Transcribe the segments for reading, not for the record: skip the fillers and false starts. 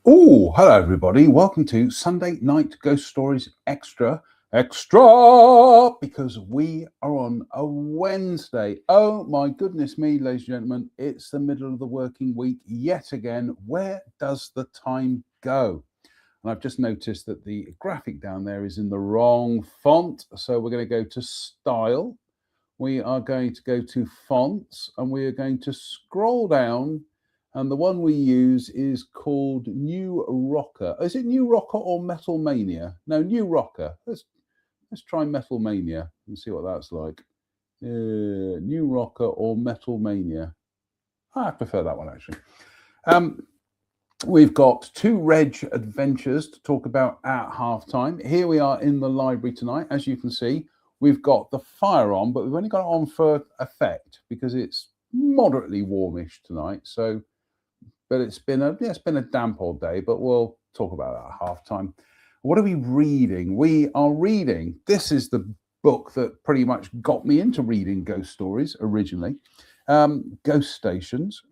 Oh, hello everybody. Welcome to Sunday Night Ghost Stories Extra, because we are on a Wednesday. Oh my goodness me, ladies and gentlemen, it's the middle of the working week yet again. Where does the time go? And I've just noticed that the graphic down there is in the wrong font. So we're going to go to Style. We are going to go to Fonts and we are going to scroll down, and the one we use is called New Rocker. Is it New Rocker or Metal Mania? No, New Rocker. Let's try Metal Mania and see what that's like. New Rocker or Metal Mania. I prefer that one actually. We've got two Reg adventures to talk about at halftime. Here we are in the library tonight. As you can see, we've got the fire on, but we've only got it on for effect because it's moderately warmish tonight. So, but it's been a damp old day. But we'll talk about that at halftime. What are we reading? We are reading. This is the book that pretty much got me into reading ghost stories originally. Ghost Stations.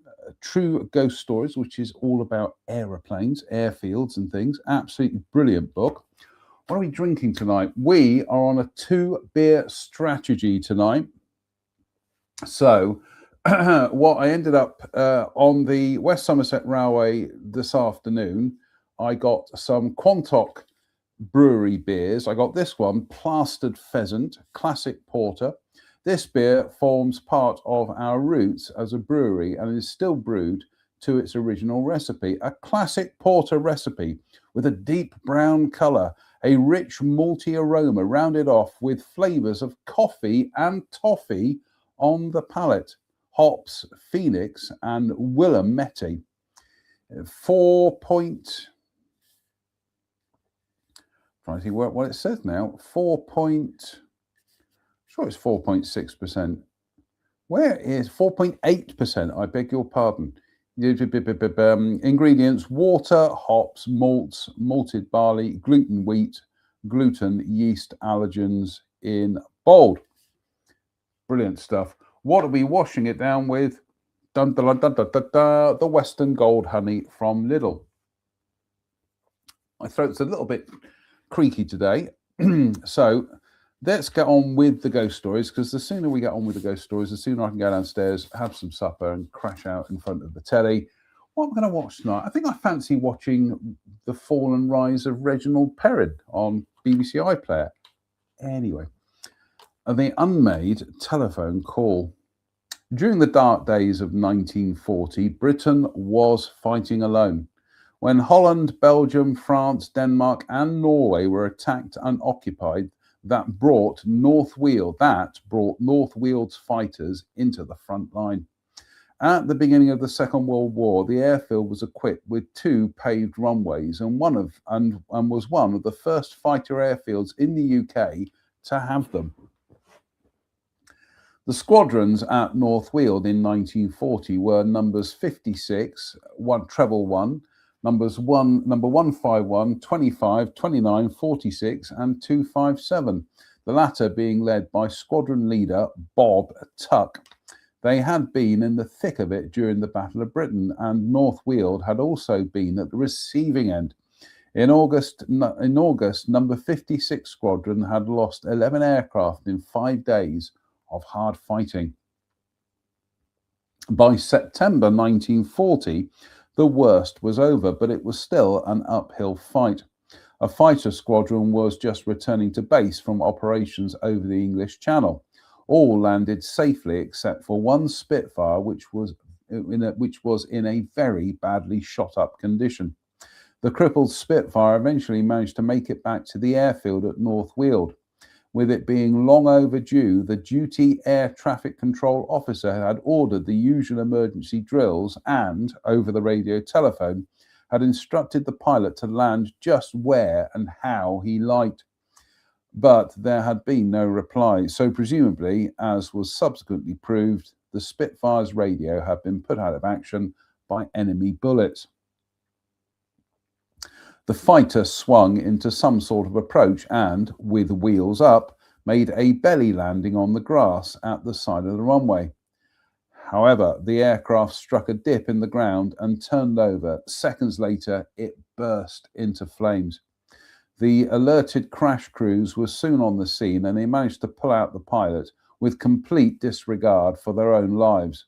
True Ghost Stories, which is all about aeroplanes, airfields, and things. Absolutely brilliant book. What are we drinking tonight? We are on a 2-beer strategy tonight. So, what I ended up on the West Somerset Railway this afternoon, I got some Quantock Brewery beers. I got this one, Plastered Pheasant, classic porter. This beer forms part of our roots as a brewery and is still brewed to its original recipe, a classic porter recipe with a deep brown colour, a rich malty aroma rounded off with flavours of coffee and toffee on the palate, hops, Phoenix and Willamette. 4 point... Trying to see what it says now. Sure, it's 4.6%. Where is 4.8%? I beg your pardon. Ingredients: water, hops, malts, malted barley, gluten wheat, gluten, yeast, allergens in bold. Brilliant stuff. What are we washing it down with? Dun, dun, dun, dun, dun, dun, the Western Gold Honey from Lidl. My throat's a little bit creaky today. So let's get on with the ghost stories, because the sooner we get on with the ghost stories, the sooner I can go downstairs, have some supper and crash out in front of the telly. What am I going to watch tonight? I think I fancy watching The Fall and Rise of Reginald Perrin on BBC iPlayer. Anyway, the unmade telephone call. During the dark days of 1940, Britain was fighting alone. When Holland, Belgium, France, Denmark and Norway were attacked and occupied, that brought North Weald's fighters into the front line. At the beginning of the Second World War, the airfield was equipped with 2 paved runways and was one of the first fighter airfields in the UK to have them. The squadrons at North Weald in 1940 were numbers 56, treble 1, number 151, 25, 29, 46 and 257, the latter being led by squadron leader Bob Tuck. They had been in the thick of it during the Battle of Britain, and North Weald had also been at the receiving end. In August, number 56 squadron had lost 11 aircraft in 5 days of hard fighting. By September 1940, the worst was over, but it was still an uphill fight. A fighter squadron was just returning to base from operations over the English Channel. All landed safely except for one Spitfire, which was in a very badly shot-up condition. The crippled Spitfire eventually managed to make it back to the airfield at North Weald. With it being long overdue, the duty air traffic control officer had ordered the usual emergency drills and, over the radio telephone, had instructed the pilot to land just where and how he liked. But there had been no reply, so presumably, as was subsequently proved, the Spitfire's radio had been put out of action by enemy bullets. The fighter swung into some sort of approach and, with wheels up, made a belly landing on the grass at the side of the runway. However, the aircraft struck a dip in the ground and turned over. Seconds later, it burst into flames. The alerted crash crews were soon on the scene and they managed to pull out the pilot with complete disregard for their own lives.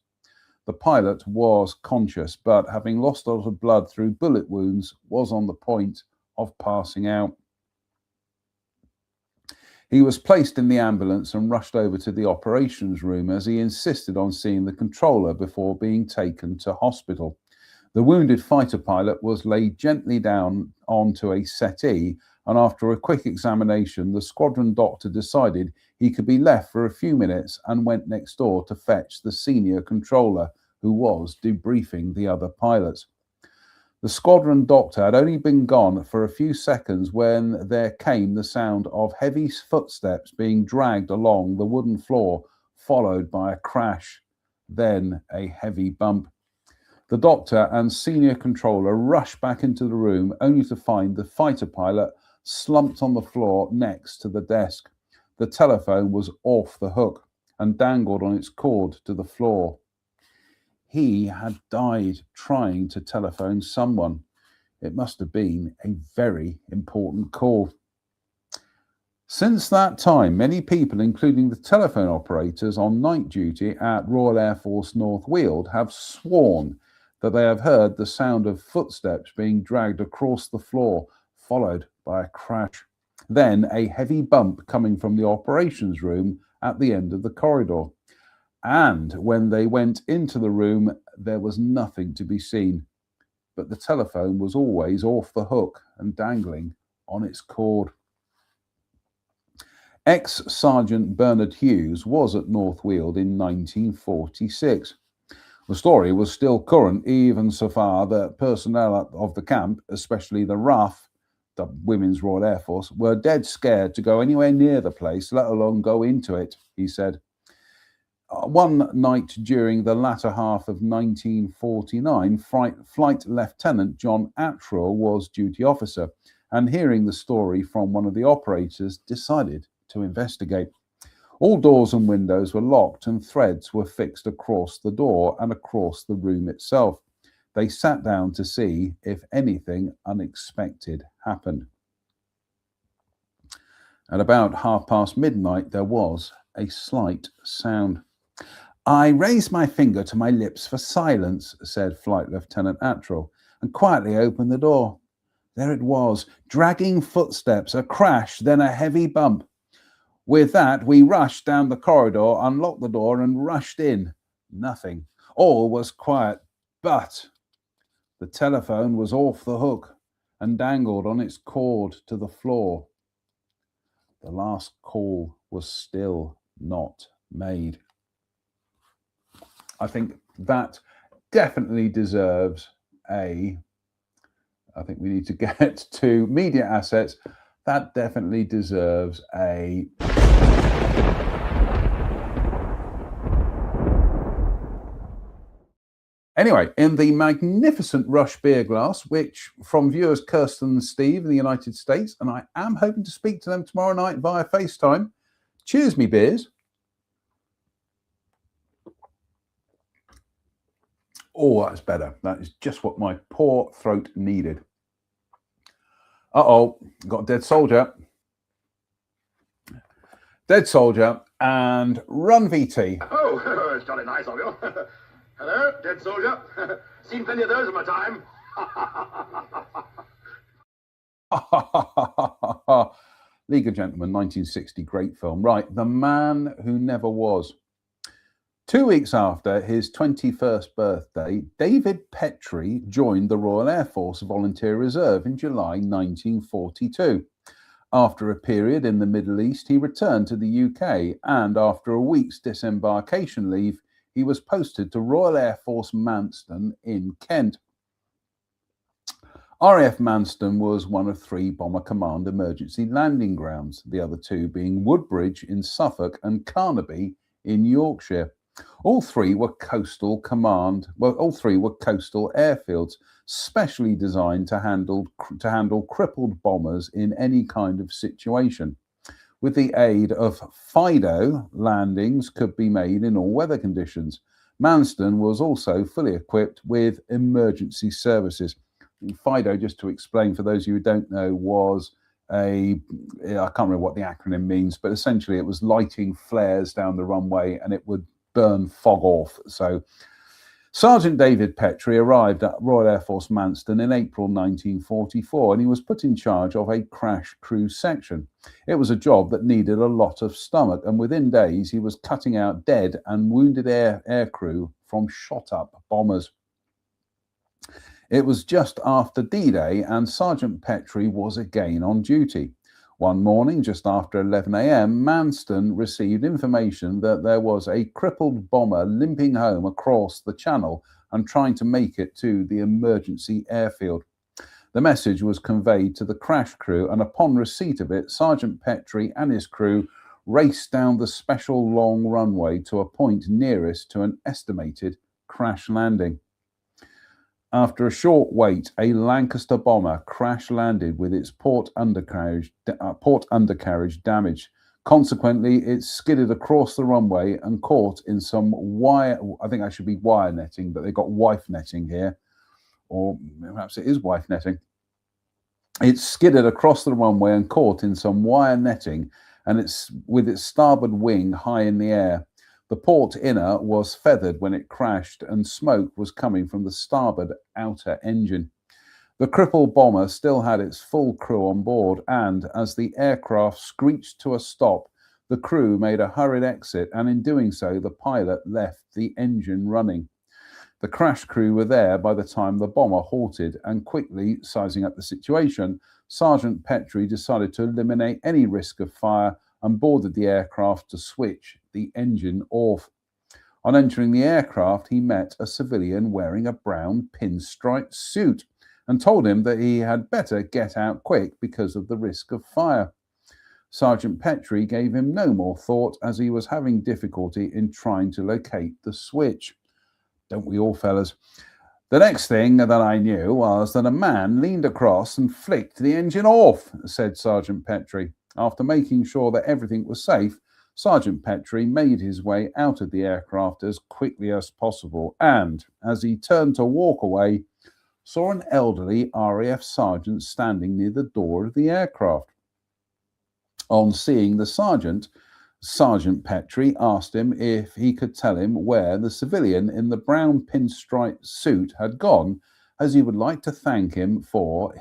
The pilot was conscious, but having lost a lot of blood through bullet wounds, was on the point of passing out. He was placed in the ambulance and rushed over to the operations room as he insisted on seeing the controller before being taken to hospital. The wounded fighter pilot was laid gently down onto a settee, and after a quick examination, the squadron doctor decided he could be left for a few minutes and went next door to fetch the senior controller, who was debriefing the other pilots. The squadron doctor had only been gone for a few seconds when there came the sound of heavy footsteps being dragged along the wooden floor, followed by a crash, then a heavy bump. The doctor and senior controller rushed back into the room only to find the fighter pilot slumped on the floor next to the desk. The telephone was off the hook and dangled on its cord to the floor. He had died trying to telephone someone. It must have been a very important call. Since that time, many people, including the telephone operators on night duty at Royal Air Force North Weald, have sworn that they have heard the sound of footsteps being dragged across the floor, followed by a crash. Then a heavy bump coming from the operations room at the end of the corridor. And when they went into the room, there was nothing to be seen, but the telephone was always off the hook and dangling on its cord. Ex-Sergeant Bernard Hughes was at North Weald in 1946. The story was still current, even so far that personnel of the camp, especially the RAF, the Women's Royal Air Force, were dead scared to go anywhere near the place, let alone go into it, he said. One night during the latter half of 1949, Flight Lieutenant John Attrell was duty officer, and hearing the story from one of the operators, decided to investigate. All doors and windows were locked and threads were fixed across the door and across the room itself. They sat down to see if anything unexpected happened. At about midnight, there was a slight sound. I raised my finger to my lips for silence, said Flight Lieutenant Attrell, and quietly opened the door. There it was, dragging footsteps, a crash, then a heavy bump. With that, we rushed down the corridor, unlocked the door, and rushed in. Nothing. All was quiet, but the telephone was off the hook and dangled on its cord to the floor. The last call was still not made. I think that definitely deserves I think we need to get to media assets. That definitely deserves a... Anyway, in the magnificent Rush beer glass, which from viewers Kirsten and Steve in the United States, and I am hoping to speak to them tomorrow night via FaceTime. Cheers, me beers. Oh, that's better. That is just what my poor throat needed. Uh-oh, got a dead soldier. Dead soldier and Run VT. Oh, it's jolly nice of you. Hello, dead soldier. Seen plenty of those in my time. League of Gentlemen, 1960, great film. Right, The Man Who Never Was. 2 weeks after his 21st birthday, David Petrie joined the Royal Air Force Volunteer Reserve in July 1942. After a period in the Middle East, he returned to the UK, and after a week's disembarkation leave, he was posted to Royal Air Force Manston in Kent. RAF Manston was one of 3 Bomber Command emergency landing grounds, the other 2 being Woodbridge in Suffolk and Carnaby in Yorkshire. All three were coastal airfields, specially designed to handle crippled bombers in any kind of situation. With the aid of FIDO, landings could be made in all weather conditions. Manston was also fully equipped with emergency services. FIDO, just to explain for those of you who don't know, was I can't remember what the acronym means, but essentially it was lighting flares down the runway and it would burn fog off. So Sergeant David Petrie arrived at Royal Air Force Manston in April 1944, and he was put in charge of a crash crew section. It was a job that needed a lot of stomach, and within days he was cutting out dead and wounded air crew from shot-up bombers. It was just after D-Day, and Sergeant Petrie was again on duty. One morning, just after 11 a.m., Manston received information that there was a crippled bomber limping home across the channel and trying to make it to the emergency airfield. The message was conveyed to the crash crew, and upon receipt of it, Sergeant Petrie and his crew raced down the special long runway to a point nearest to an estimated crash landing. After a short wait, a Lancaster bomber crash landed with its port undercarriage damaged. Consequently, it skidded across the runway and caught in some wire, I think that should be wire netting, but they've got wife netting here, or perhaps it is wife netting. It skidded across the runway and caught in some wire netting, and it's with its starboard wing high in the air. The port inner was feathered when it crashed, and smoke was coming from the starboard outer engine. The crippled bomber still had its full crew on board, and as the aircraft screeched to a stop, the crew made a hurried exit, and in doing so, the pilot left the engine running. The crash crew were there by the time the bomber halted, and quickly sizing up the situation, Sergeant Petrie decided to eliminate any risk of fire and boarded the aircraft to switch the engine off. On entering the aircraft, he met a civilian wearing a brown pinstripe suit and told him that he had better get out quick because of the risk of fire. Sergeant Petrie gave him no more thought, as he was having difficulty in trying to locate the switch. Don't we all, fellas? The next thing that I knew was that a man leaned across and flicked the engine off, said Sergeant Petrie. After making sure that everything was safe, Sergeant Petrie made his way out of the aircraft as quickly as possible, and as he turned to walk away, saw an elderly RAF sergeant standing near the door of the aircraft. On seeing the sergeant, Sergeant Petrie asked him if he could tell him where the civilian in the brown pinstripe suit had gone, as he would like to thank him for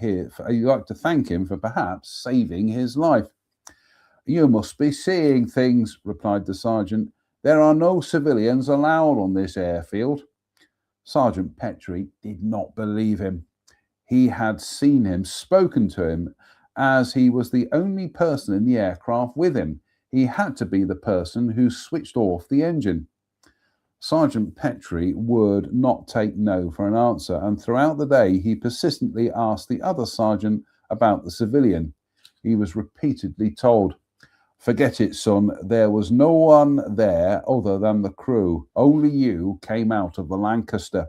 perhaps saving his life. You must be seeing things, replied the sergeant. There are no civilians allowed on this airfield. Sergeant Petrie did not believe him. He had seen him, spoken to him, as he was the only person in the aircraft with him. He had to be the person who switched off the engine. Sergeant Petrie would not take no for an answer, and throughout the day he persistently asked the other sergeant about the civilian. He was repeatedly told, "Forget it, son. There was no one there other than the crew. Only you came out of the Lancaster."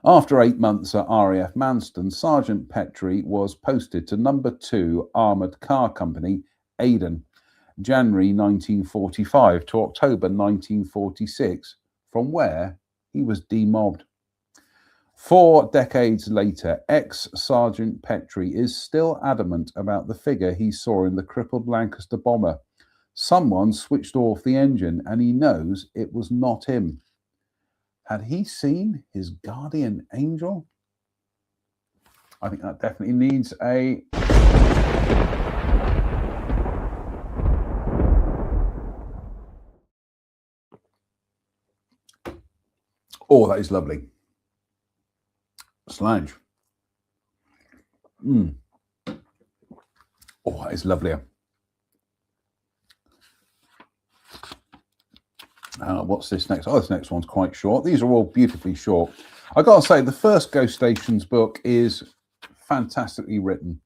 After 8 months at RAF Manston, Sergeant Petrie was posted to No. 2 Armoured Car Company, Aden, January 1945 to October 1946, from where he was demobbed. 4 decades later, ex-Sergeant Petrie is still adamant about the figure he saw in the crippled Lancaster bomber. Someone switched off the engine, and he knows it was not him. Had he seen his guardian angel? I think that definitely needs a... Oh, that is lovely. Slange. Oh, that is lovelier. What's this next? Oh, this next one's quite short. These are all beautifully short. I gotta say, the first Ghost Stations book is fantastically written.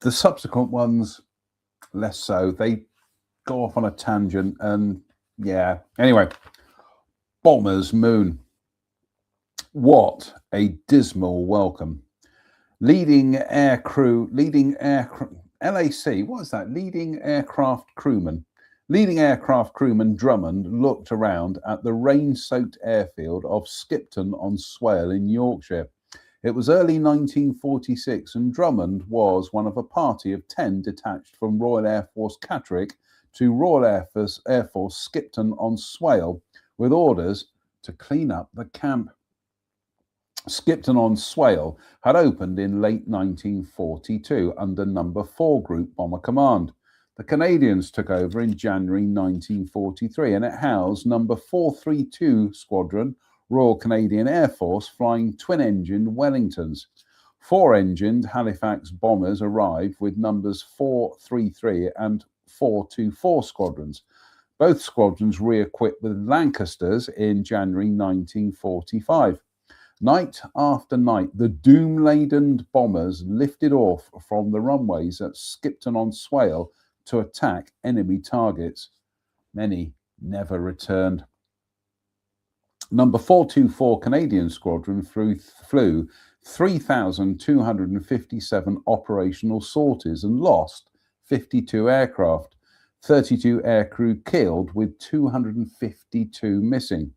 The subsequent ones, less so. They go off on a tangent, and yeah. Anyway, Bomber's Moon. What a dismal welcome. LAC, what is that? Leading aircraft crewman Leading aircraft crewman Drummond looked around at the rain-soaked airfield of Skipton on Swale in Yorkshire. It was early 1946 and Drummond was one of a party of 10 detached from Royal Air Force Catterick to Royal Air Force Skipton on Swale with orders to clean up the camp. Skipton on Swale had opened in late 1942 under No. 4 Group Bomber Command. The Canadians took over in January 1943 and it housed No. 432 Squadron, Royal Canadian Air Force, flying twin-engined Wellingtons. Four-engined Halifax bombers arrived with numbers 433 and 424 squadrons. Both squadrons re-equipped with Lancasters in January 1945. Night after night, the doom-laden bombers lifted off from the runways at Skipton on Swale to attack enemy targets. Many never returned. No. 424 Canadian Squadron flew 3,257 operational sorties and lost 52 aircraft, 32 aircrew killed with 252 missing.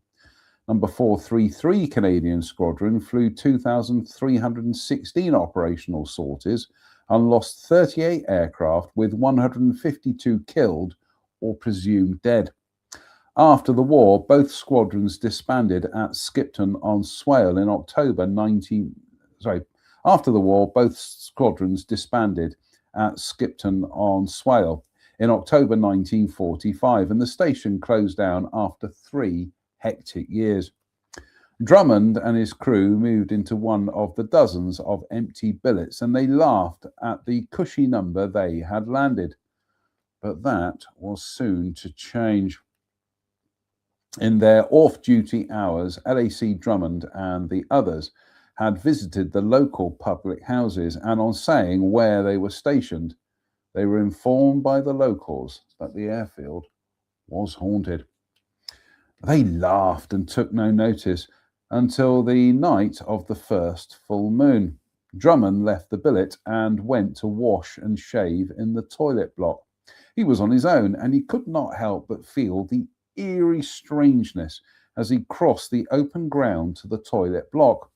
No. 433 Canadian Squadron flew 2,316 operational sorties and lost 38 aircraft with 152 killed or presumed dead. After the war, both squadrons disbanded at Skipton on Swale in October 19. After the war, both squadrons disbanded at Skipton on Swale in October 1945, and the station closed down after 3 hectic years. Drummond and his crew moved into one of the dozens of empty billets and they laughed at the cushy number they had landed. But that was soon to change. In their off-duty hours, LAC Drummond and the others had visited the local public houses and on saying where they were stationed, they were informed by the locals that the airfield was haunted. They laughed and took no notice until the night of the first full moon. Drummond left the billet and went to wash and shave in the toilet block. He was on his own and he could not help but feel the eerie strangeness as he crossed the open ground to the toilet block.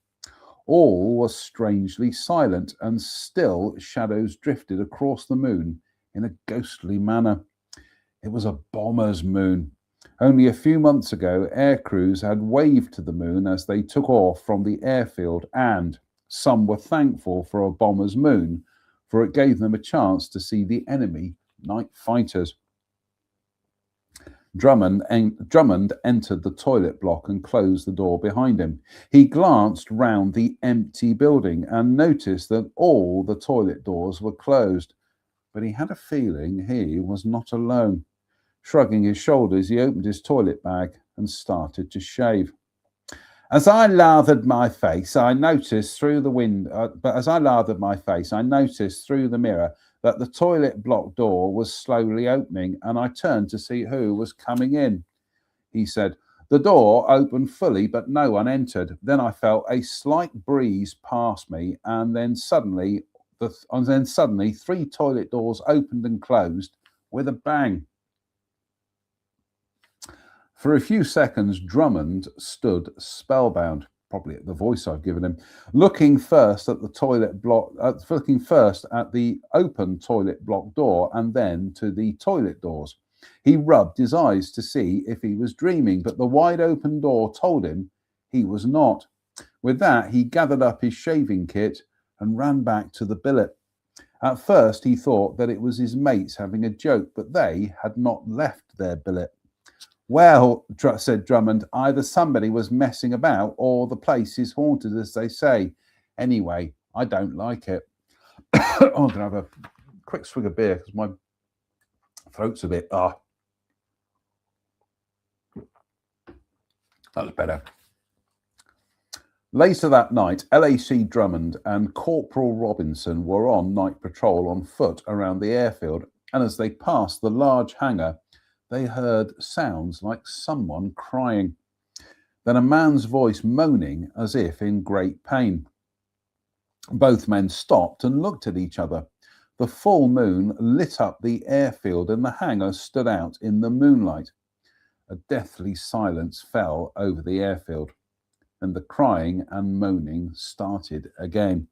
All was strangely silent and still shadows drifted across the moon in a ghostly manner. It was a bomber's moon. Only a few months ago, air crews had waved to the moon as they took off from the airfield, and some were thankful for a bomber's moon, for it gave them a chance to see the enemy night fighters. Drummond entered the toilet block and closed the door behind him. He glanced round the empty building and noticed that all the toilet doors were closed, but he had a feeling he was not alone. Shrugging his shoulders, he opened his toilet bag and started to shave. As I lathered my face, I noticed through the mirror that the toilet block door was slowly opening, and I turned to see who was coming in. He said, "The door opened fully, but no one entered. Then I felt a slight breeze past me, and then suddenly 3 toilet doors opened and closed with a bang." For a few seconds, Drummond stood spellbound, probably at the voice I've given him, looking first at the open toilet block door and then to the toilet doors. He rubbed his eyes to see if he was dreaming, but the wide open door told him he was not. With that, he gathered up his shaving kit and ran back to the billet. At first, he thought that it was his mates having a joke, but they had not left their billet. "Well," said Drummond, "either somebody was messing about or the place is haunted, as they say. Anyway, I don't like it." I'm going to have a quick swig of beer because my throat's a bit... That was better. Later that night, LAC Drummond and Corporal Robinson were on night patrol on foot around the airfield, and as they passed the large hangar, they heard sounds like someone crying. Then a man's voice moaning as if in great pain. Both men stopped and looked at each other. The full moon lit up the airfield and the hangar stood out in the moonlight. A deathly silence fell over the airfield, and the crying and moaning started again.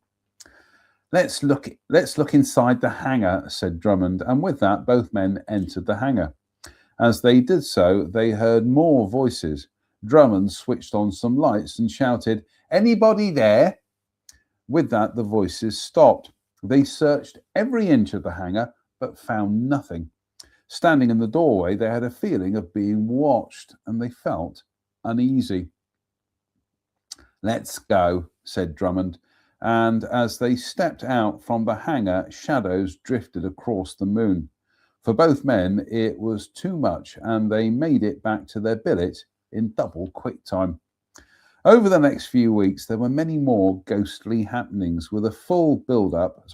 Let's look inside the hangar, said Drummond, and with that both men entered the hangar. As they did so, they heard more voices. Drummond switched on some lights and shouted, "Anybody there?" With that, the voices stopped. They searched every inch of the hangar, but found nothing. Standing in the doorway, they had a feeling of being watched, and they felt uneasy. "Let's go," said Drummond, and as they stepped out from the hangar, shadows drifted across the moon. For both men, it was too much, and they made it back to their billet in double quick time. Over the next few weeks, there were many more ghostly happenings with a full build-up.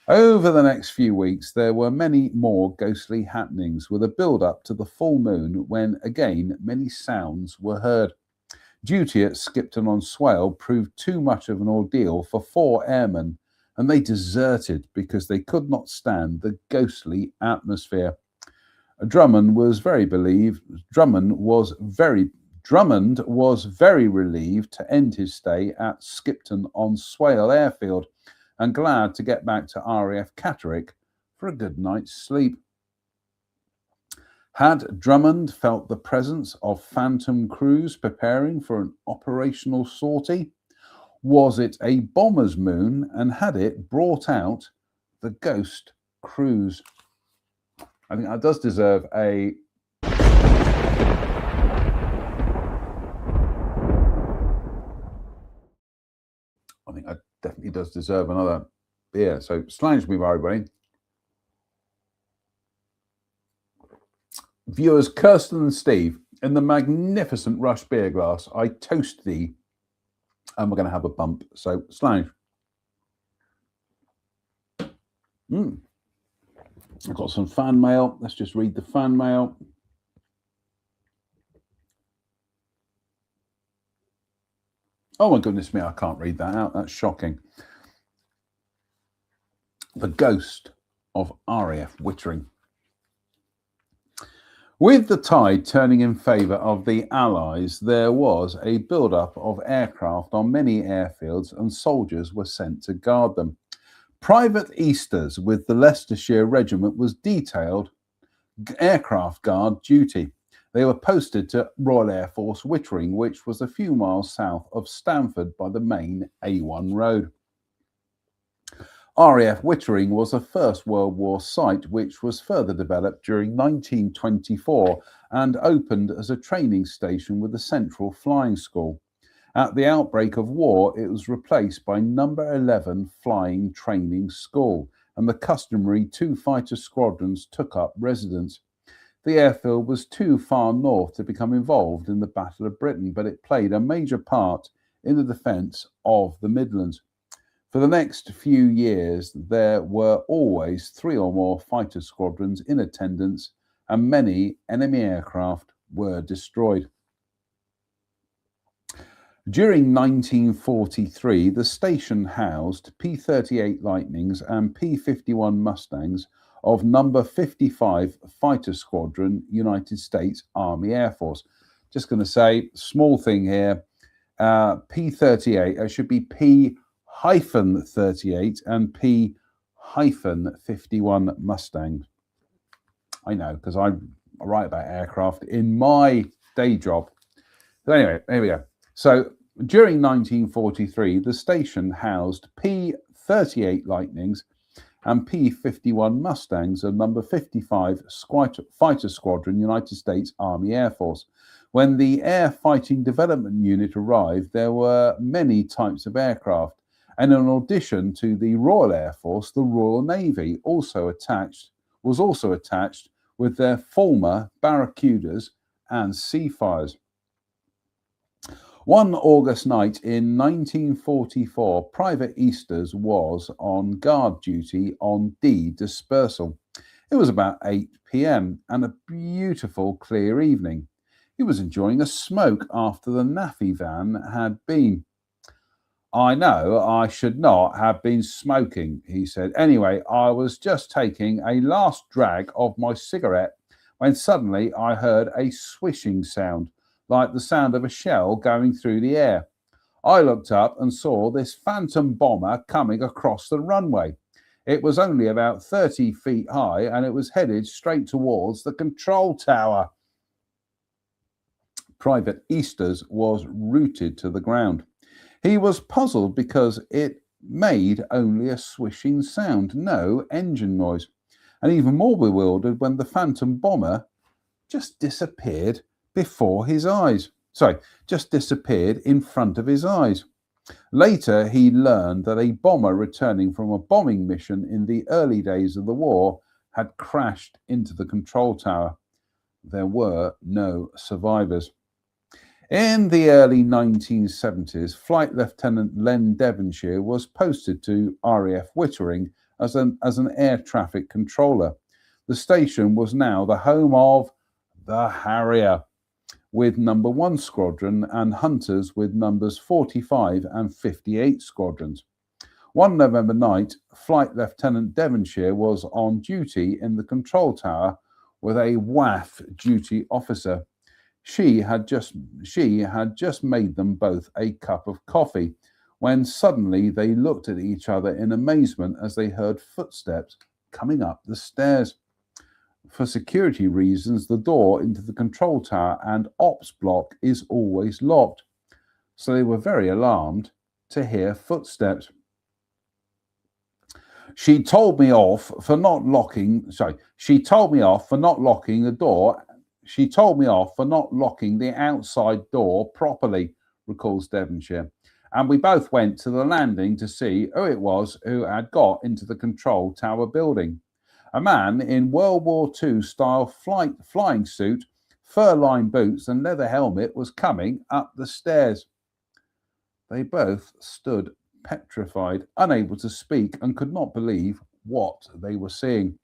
Over the next few weeks, there were many more ghostly happenings with a build-up to the full moon when, again, many sounds were heard. Duty at Skipton-on-Swale proved too much of an ordeal for 4 airmen, and they deserted because they could not stand the ghostly atmosphere. Drummond was very relieved to end his stay at Skipton-on-Swale airfield and glad to get back to RAF Catterick for a good night's sleep. Had Drummond felt the presence of phantom crews preparing for an operational sortie? Was it a bomber's moon, and had it brought out the ghost crews? I think that does deserve a... I think that definitely does deserve another beer. So, slange me, everybody. Viewers Kirsten and Steve, in the magnificent Rush beer glass, I toast thee, and we're going to have a bump. So, slange. I've got some fan mail. Let's just read the fan mail. Oh my goodness me, I can't read that out. That's shocking. The ghost of RAF Wittering. With the tide turning in favour of the Allies, there was a build-up of aircraft on many airfields, and soldiers were sent to guard them. Private Easters with the Leicestershire Regiment was detailed aircraft guard duty. They were posted to Royal Air Force Wittering, which was a few miles south of Stamford by the main A1 road. RAF Wittering was a First World War site which was further developed during 1924 and opened as a training station with a central flying school. At the outbreak of war, it was replaced by Number 11 Flying Training School, and the customary 2 fighter squadrons took up residence. The airfield was too far north to become involved in the Battle of Britain, but it played a major part in the defence of the Midlands. For the next few years, there were always 3 or more fighter squadrons in attendance, and many enemy aircraft were destroyed. During 1943, the station housed P-38 Lightnings and P-51 Mustangs of Number 55 Fighter Squadron, United States Army Air Force. Just going to say, small thing here, P-38, it should be P-38 and P-51 Mustang. I know, because I write about aircraft in my day job. So anyway, here we go. So during 1943, the station housed P-38 Lightnings and P-51 Mustangs of Number 55 Fighter Squadron, United States Army Air Force. When the Air Fighting Development Unit arrived, there were many types of aircraft, and in addition to the Royal Air Force, the Royal Navy was also attached with their Fulmar, Barracudas and Seafires. One August night in 1944, Private Easters was on guard duty on D Dispersal. It was about 8 p.m. and a beautiful clear evening. He was enjoying a smoke after the NAFI van had been. I know I should not have been smoking, he said. Anyway, I was just taking a last drag of my cigarette when suddenly I heard a swishing sound, like the sound of a shell going through the air. I looked up and saw this phantom bomber coming across the runway. It was only about 30 feet high and it was headed straight towards the control tower. Private Easters was rooted to the ground. He was puzzled because it made only a swishing sound, no engine noise, and even more bewildered when the phantom bomber just disappeared before his eyes. Just disappeared in front of his eyes. Later, he learned that a bomber returning from a bombing mission in the early days of the war had crashed into the control tower. There were no survivors. In the early 1970s, Flight Lieutenant Len Devonshire was posted to RAF Wittering as an air traffic controller. The station was now the home of the Harrier, with number 1 squadron and hunters with numbers 45 and 58 squadrons. One November night, Flight Lieutenant Devonshire was on duty in the control tower with a WAF duty officer. She had just made them both a cup of coffee when suddenly they looked at each other in amazement as they heard footsteps coming up the stairs. For security reasons, the door into the control tower and ops block is always locked, so they were very alarmed to hear footsteps. She told me off for not locking the door. She told me off for not locking the outside door properly, recalls Devonshire. And we both went to the landing to see who it was who had got into the control tower building. A man in World War II style flying suit, fur-lined boots and leather helmet was coming up the stairs. They both stood petrified, unable to speak, and could not believe what they were seeing.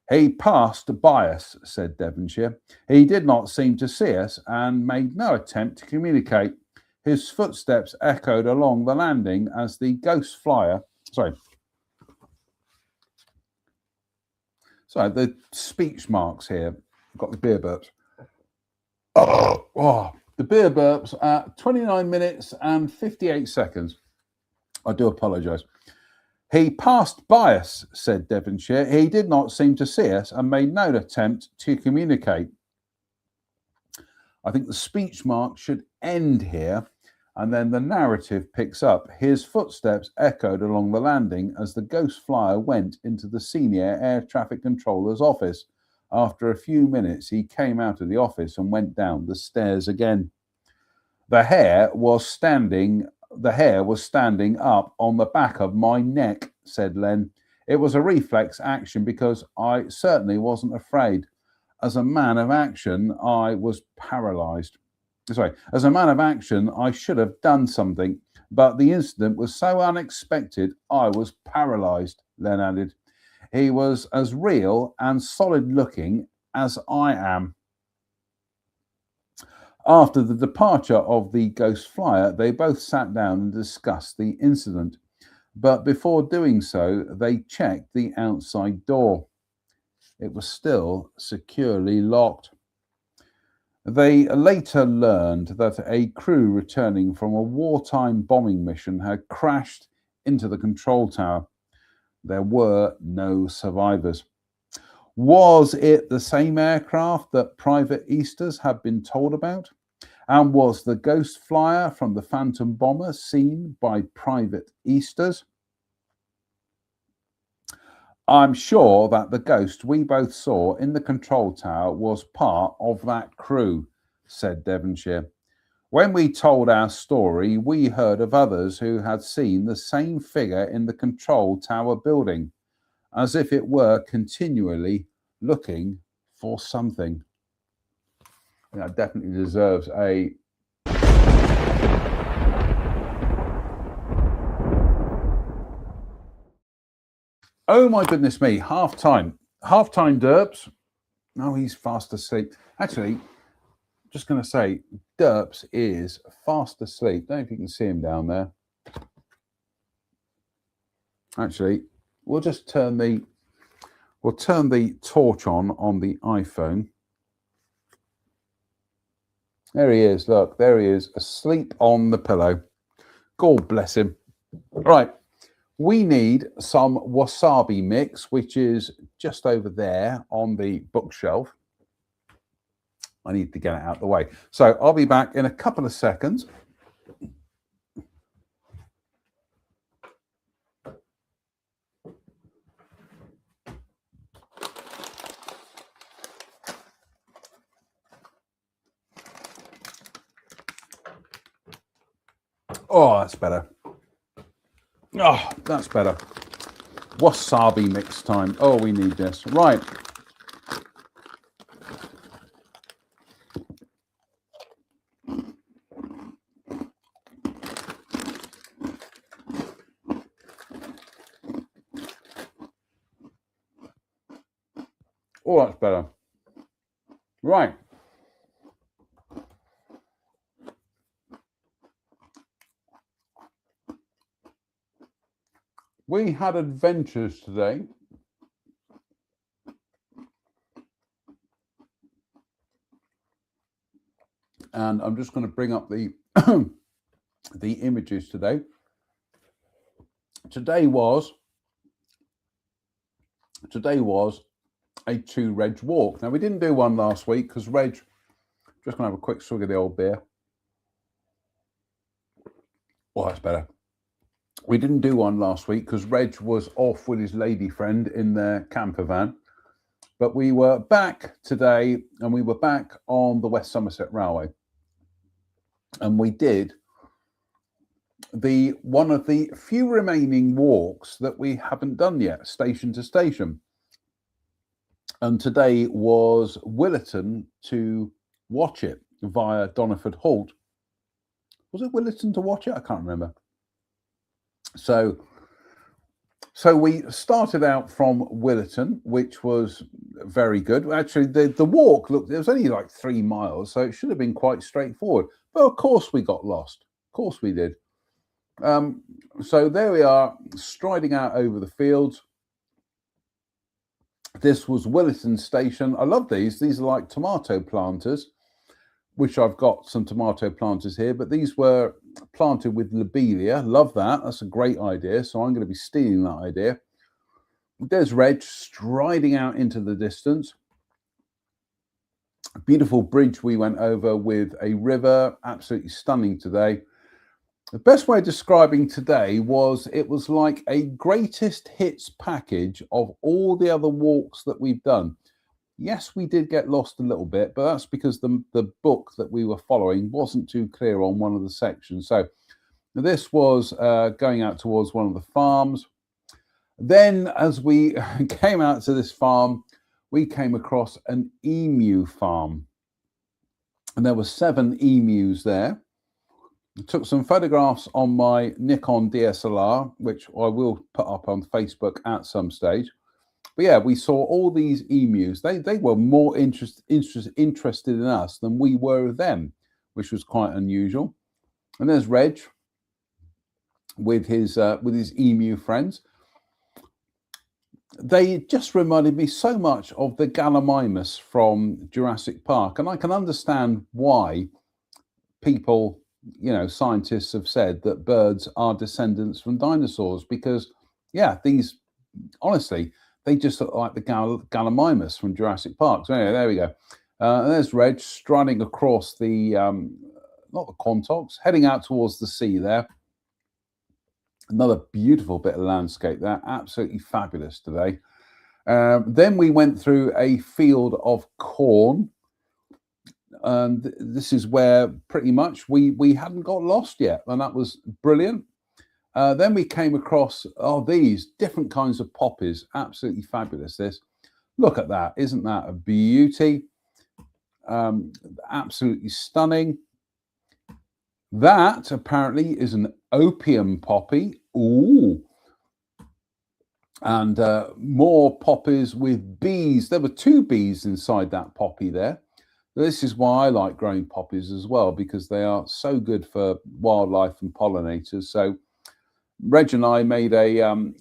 He passed by us, said Devonshire. He did not seem to see us and made no attempt to communicate. His footsteps echoed along the landing as the ghost flyer... the speech marks here. I've got the beer burps. The beer burps at 29 minutes and 58 seconds. I do apologise. He passed by us, said Devonshire. He did not seem to see us and made no attempt to communicate. I think the speech mark should end here, and then the narrative picks up. His footsteps echoed along the landing as the ghost flyer went into the senior air traffic controller's office. After a few minutes, he came out of the office and went down the stairs again. The hair was standing up on the back of my neck, said Len. It was a reflex action because I certainly wasn't afraid. As a man of action, I was paralyzed. As a man of action, I should have done something, but the incident was so unexpected, I was paralyzed, Len added. He was as real and solid looking as I am. After the departure of the ghost flyer, they both sat down and discussed the incident. But before doing so, they checked the outside door. It was still securely locked. They later learned that a crew returning from a wartime bombing mission had crashed into the control tower. There were no survivors. Was it the same aircraft that Private Easters had been told about? And was the ghost flyer from the Phantom Bomber seen by Private Easters? I'm sure that the ghost we both saw in the control tower was part of that crew, said Devonshire. When we told our story, we heard of others who had seen the same figure in the control tower building, as if it were continually looking for something. That definitely deserves a... Oh my goodness me, half-time Derps. No, he's fast asleep. Actually, just going to say, Derps is fast asleep. Don't know if you can see him down there. Actually, we'll just turn the torch on the iPhone. There he is. Look, there he is, asleep on the pillow. God bless him. Right. We need some wasabi mix, which is just over there on the bookshelf. I need to get it out of the way. So I'll be back in a couple of seconds. Oh, that's better. Oh, that's better. Wasabi mix time. Oh, we need this. Right. Oh, that's better. Right. We had adventures today. And I'm just going to bring up the the images today. Today was a 2 Reg walk. Now we didn't do one last week because Reg, just going to have a quick swig of the old beer. Oh, that's better. We didn't do one last week because Reg was off with his lady friend in their camper van. But we were back today, and we were back on the West Somerset Railway. And we did one of the few remaining walks that we haven't done yet, station to station. And today was Willerton to Watchet via Doniford Halt. Was it Willerton to Watchet? I can't remember. So we started out from Willerton, which was very good. Actually, the walk, looked, it was only like 3 miles, so it should have been quite straightforward. But of course we got lost. Of course we did. So there we are, striding out over the fields. This was Willerton Station. I love these. These are like tomato planters, which I've got some tomato planters here, but these were planted with lobelia. Love that. That's a great idea. So I'm going to be stealing that idea. There's Reg striding out into the distance. A beautiful bridge we went over with a river. Absolutely stunning today. The best way of describing today was it was like a greatest hits package of all the other walks that we've done. Yes, we did get lost a little bit, but that's because the book that we were following wasn't too clear on one of the sections. So this was going out towards one of the farms. Then as we came out to this farm, we came across an emu farm. And there were 7 emus there. I took some photographs on my Nikon DSLR, which I will put up on Facebook at some stage. But yeah, we saw all these emus. They were more interested in us than we were of them, which was quite unusual. And there's Reg with his emu friends. They just reminded me so much of the Gallimimus from Jurassic Park, and I can understand why people, scientists have said that birds are descendants from dinosaurs, because yeah, these honestly, they just look like the Gallimimus from Jurassic Park. So anyway, there we go. And there's Reg striding across the not the Quantocks, heading out towards the sea there. Another beautiful bit of landscape there, absolutely fabulous today. Then we went through a field of corn. And this is where pretty much we hadn't got lost yet, and that was brilliant. Then we came across these different kinds of poppies, absolutely fabulous. This, look at that, isn't that a beauty? Absolutely stunning. That apparently is an opium poppy. Ooh. And more poppies with bees. There were 2 bees inside that poppy there. This is why I like growing poppies as well, because they are so good for wildlife and pollinators. So Reg and I made a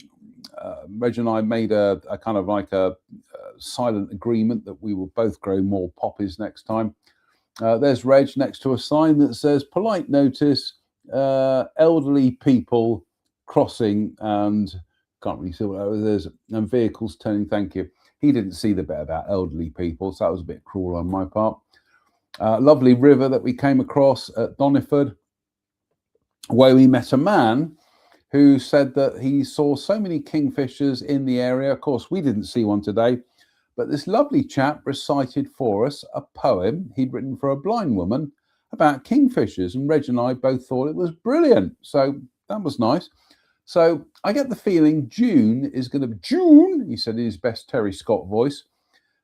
Reg and I made a kind of like a silent agreement that we will both grow more poppies next time. There's Reg next to a sign that says polite notice, elderly people crossing, and can't really see what that is, and vehicles turning, thank you. He didn't see the bit about elderly people, so that was a bit cruel on my part. Lovely river that we came across at Doniford, where we met a man who said that he saw so many kingfishers in the area. Of course, we didn't see one today, but this lovely chap recited for us a poem he'd written for a blind woman about kingfishers, and Reg and I both thought it was brilliant. So that was nice. So I get the feeling June is going to be, June, he said in his best Terry Scott voice,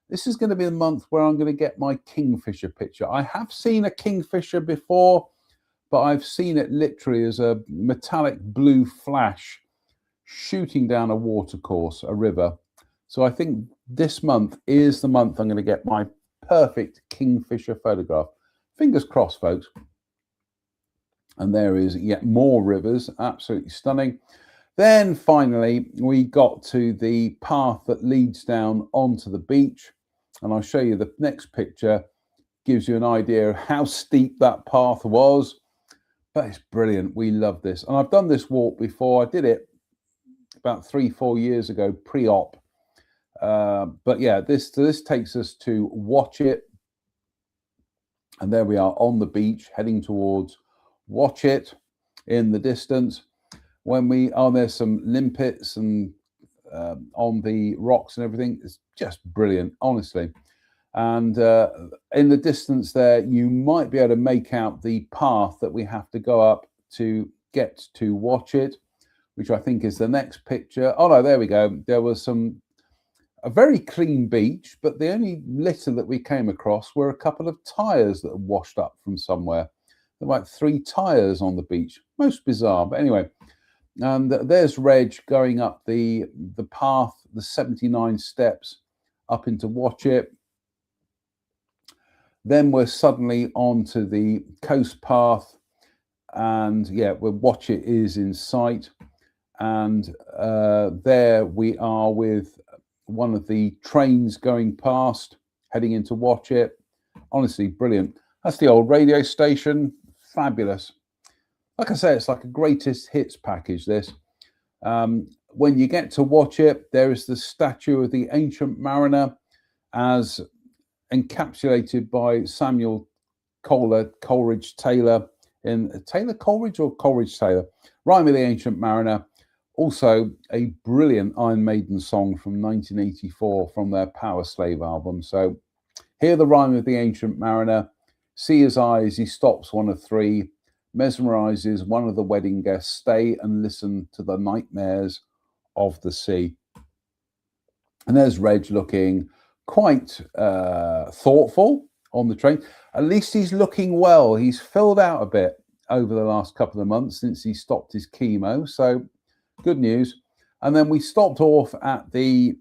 this is going to be the month where I'm going to get my kingfisher picture. I have seen a kingfisher before, but I've seen it literally as a metallic blue flash shooting down a watercourse, a river. So I think this month is the month I'm going to get my perfect kingfisher photograph. Fingers crossed, folks. And there is yet more rivers, absolutely stunning. Then finally, we got to the path that leads down onto the beach. And I'll show you the next picture, gives you an idea of how steep that path was. But it's brilliant. We love this. And I've done this walk before. I did it about 3-4 years ago, pre-op. But yeah, this takes us to Watchet. And there we are on the beach, heading towards Watchet in the distance. When we are, there's some limpets and on the rocks and everything. It's just brilliant, honestly. And in the distance there, you might be able to make out the path that we have to go up to get to Watchet, which I think is the next picture. Oh no, there we go. There was a very clean beach, but the only litter that we came across were a couple of tires that had washed up from somewhere. There were like 3 tires on the beach. Most bizarre, but anyway. And there's Reg going up the path, the 79 steps up into Watchet. Then we're suddenly onto the coast path, and yeah, Watchet is in sight. And there we are with one of the trains going past, heading into Watchet. Honestly, brilliant. That's the old radio station. Fabulous. Like I say, it's like a greatest hits package, this. When you get to Watchet, there is the statue of the Ancient Mariner as encapsulated by Samuel Coleridge Taylor in Taylor Coleridge or Coleridge Taylor. Rhyme of the Ancient Mariner. Also a brilliant Iron Maiden song from 1984 from their Power Slave album. So hear the rhyme of the Ancient Mariner. See his eyes, he stops one of 3. Mesmerizes one of the wedding guests. Stay and listen to the nightmares of the sea. And there's Reg looking quite thoughtful on the train. At least he's looking well. He's filled out a bit over the last couple of months since he stopped his chemo. So good news. And then we stopped off at the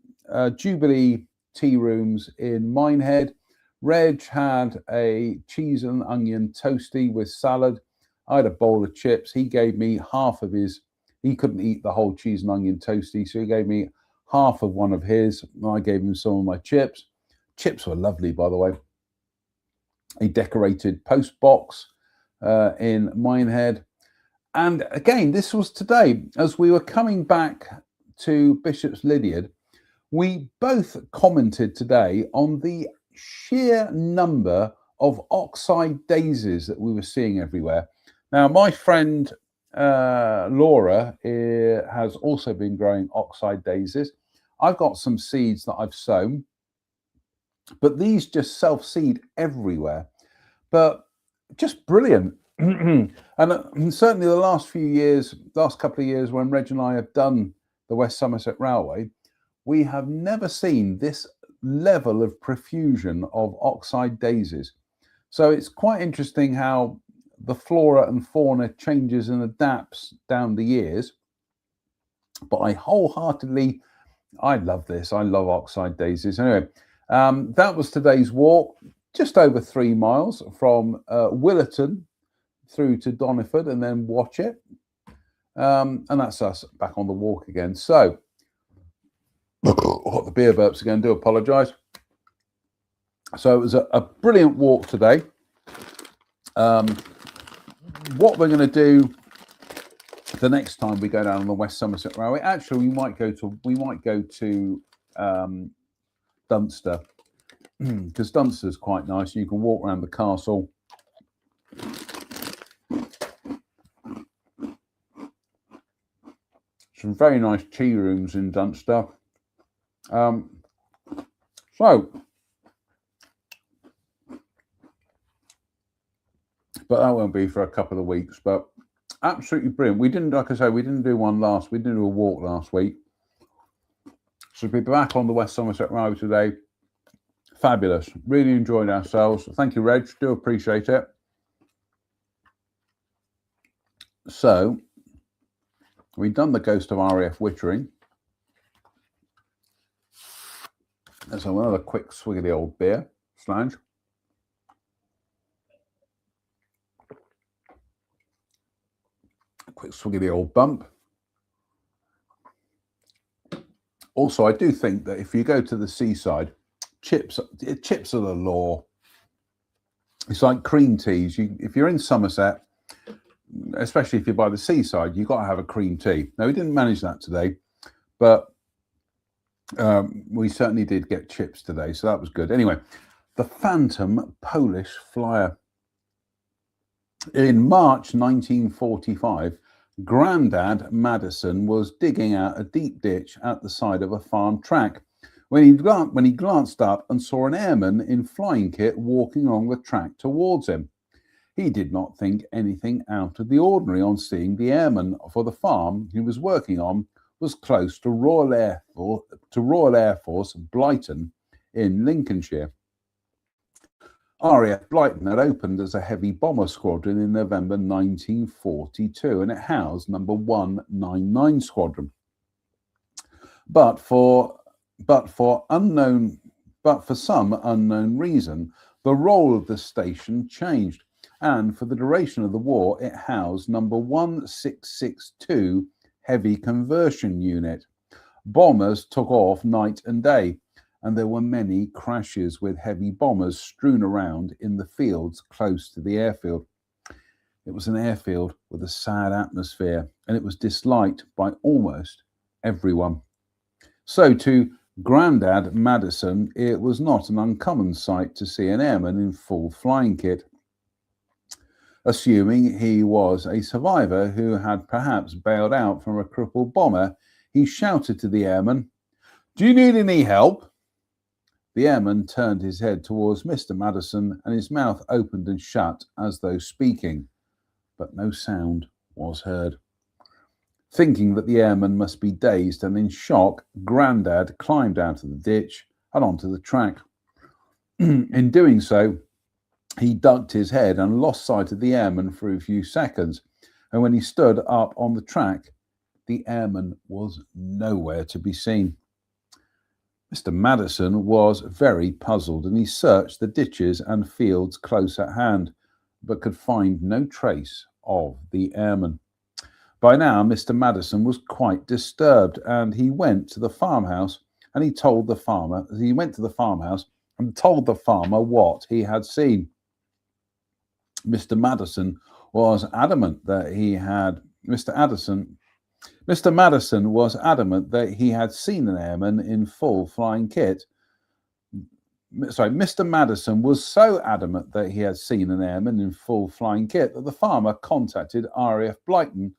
Jubilee Tea Rooms in Minehead. Reg had a cheese and onion toastie with salad. I had a bowl of chips. He gave me half of his. He couldn't eat the whole cheese and onion toastie, so he gave me half of one of his. And I gave him some of my chips. Chips were lovely, by the way. A decorated post box in Minehead. And again, this was today. As we were coming back to Bishop's Lydeard, we both commented today on the sheer number of oxeye daisies that we were seeing everywhere. Now, my friend Laura has also been growing oxeye daisies. I've got some seeds that I've sown, but these just self-seed everywhere. But just brilliant. And certainly the last couple of years when Reg and I have done the West Somerset Railway, we have never seen this level of profusion of oxeye daisies. So it's quite interesting how the flora and fauna changes and adapts down the years. But I love this. I love oxeye daisies. Anyway, that was today's walk, just over 3 miles from Willerton through to Doniford and then Watchet. And that's us back on the walk again. So What the beer burps again, do apologise. So it was a brilliant walk today. What we're going to do the next time we go down on the West Somerset Railway, actually we might go to Dunster, because Dunster's quite nice. You can walk around the castle. Some very nice tea rooms in Dunster. But that won't be for a couple of weeks. But absolutely brilliant. We didn't, like I say, we didn't do we didn't do a walk last week. So we'll be back on the West Somerset Railway today. Fabulous. Really enjoyed ourselves. Thank you, Reg. Do appreciate it. So we've done the Ghost of RAF Wittering. Let's have another quick swig of the old beer. Slange. A quick swig of the old bump. Also, I do think that if you go to the seaside, chips are the law. It's like cream teas. If you're in Somerset, especially if you're by the seaside, you've got to have a cream tea. Now, we didn't manage that today, but we certainly did get chips today, so that was good. Anyway, the Phantom Polish Flyer. In March 1945, Grandad Madison was digging out a deep ditch at the side of a farm track when he glanced up and saw an airman in flying kit walking along the track towards him. He did not think anything out of the ordinary on seeing the airman, for the farm he was working on was close to Royal Air Force Blyton in Lincolnshire. RAF Blyton had opened as a heavy bomber squadron in November 1942, and it housed number 199 Squadron. But for some unknown reason, the role of the station changed, and for the duration of the war, it housed number 1662 Heavy Conversion Unit. Bombers took off night and day, and there were many crashes with heavy bombers strewn around in the fields close to the airfield. It was an airfield with a sad atmosphere, and it was disliked by almost everyone. So to Grandad Madison, it was not an uncommon sight to see an airman in full flying kit. Assuming he was a survivor who had perhaps bailed out from a crippled bomber, he shouted to the airman, "Do you need any help?" The airman turned his head towards Mr. Madison, and his mouth opened and shut as though speaking, but no sound was heard. Thinking that the airman must be dazed and in shock, Grandad climbed out of the ditch and onto the track. In doing so, he ducked his head and lost sight of the airman for a few seconds, and when he stood up on the track, the airman was nowhere to be seen. Mr. Madison was very puzzled, and he searched the ditches and fields close at hand, but could find no trace of the airman. By now, Mr. Madison was quite disturbed, and he went to the farmhouse and told the farmer what he had seen. Mr. Madison was adamant that he had seen an airman in full flying kit. Mr. Madison was so adamant that he had seen an airman in full flying kit that the farmer contacted RAF Blyton,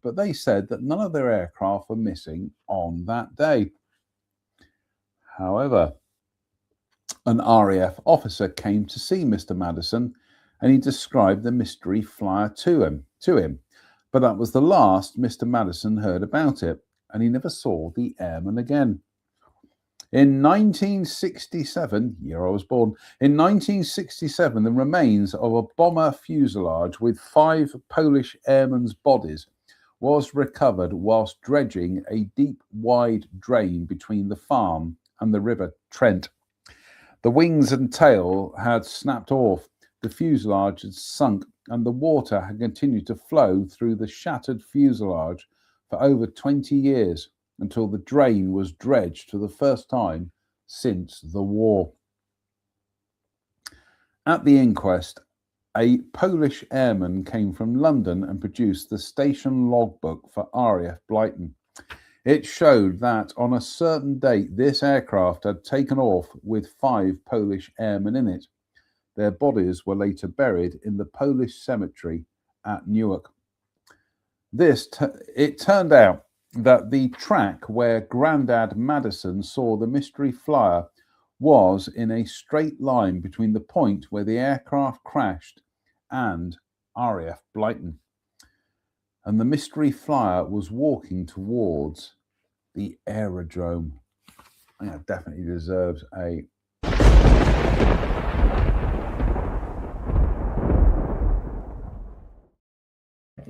but they said that none of their aircraft were missing on that day. However, an RAF officer came to see Mr. Madison, and he described the mystery flyer to him. But that was the last Mr. Madison heard about it, and he never saw the airman again. In 1967, year I was born, in 1967, the remains of a bomber fuselage with 5 Polish airmen's bodies was recovered whilst dredging a deep, wide drain between the farm and the River Trent. The wings and tail had snapped off, the fuselage had sunk, and the water had continued to flow through the shattered fuselage for over 20 years, until the drain was dredged for the first time since the war. At the inquest, a Polish airman came from London and produced the station logbook for RAF Blyton. It showed that on a certain date, this aircraft had taken off with 5 Polish airmen in it. Their bodies were later buried in the Polish cemetery at Newark. It turned out that the track where Grandad Madison saw the mystery flyer was in a straight line between the point where the aircraft crashed and RAF Blyton. And the mystery flyer was walking towards the aerodrome. I think that definitely deserves a...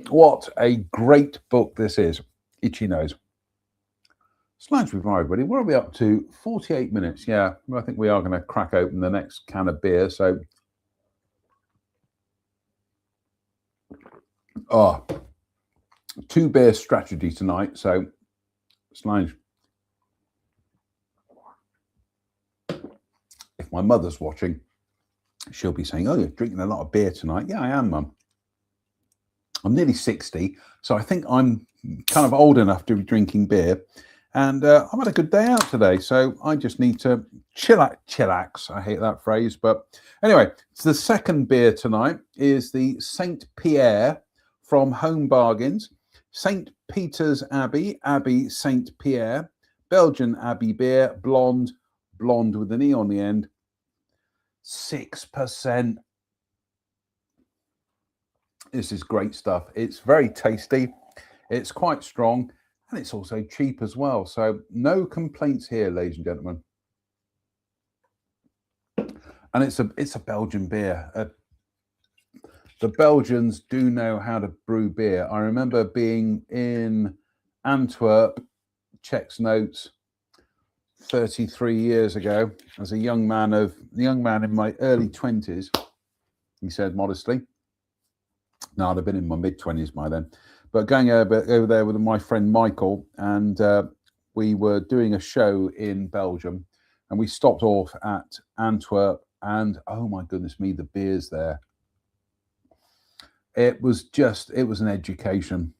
What a great book this is. Itchy nose. Slides with everybody. What are we up to? 48 minutes. Yeah, I think we are going to crack open the next can of beer. So, oh, 2 beer strategy tonight. So, Slides. If my mother's watching, she'll be saying, "Oh, you're drinking a lot of beer tonight." Yeah, I am, Mum. I'm nearly 60, so I think I'm kind of old enough to be drinking beer. And I've had a good day out today, so I just need to chillax. I hate that phrase, but anyway, so the second beer tonight is the St. Pierre from Home Bargains. St. Peter's Abbey, Abbey St. Pierre, Belgian Abbey beer, blonde with an E on the end, 6%. This is great stuff. It's very tasty. It's quite strong. And it's also cheap as well. So no complaints here, ladies and gentlemen. And it's a Belgian beer. The Belgians do know how to brew beer. I remember being in Antwerp, checks notes, 33 years ago, as a young man in my early 20s, he said modestly. No, I'd have been in my mid-20s by then. But going over there with my friend Michael, and we were doing a show in Belgium, and we stopped off at Antwerp, and oh my goodness me, the beers there. It was an education.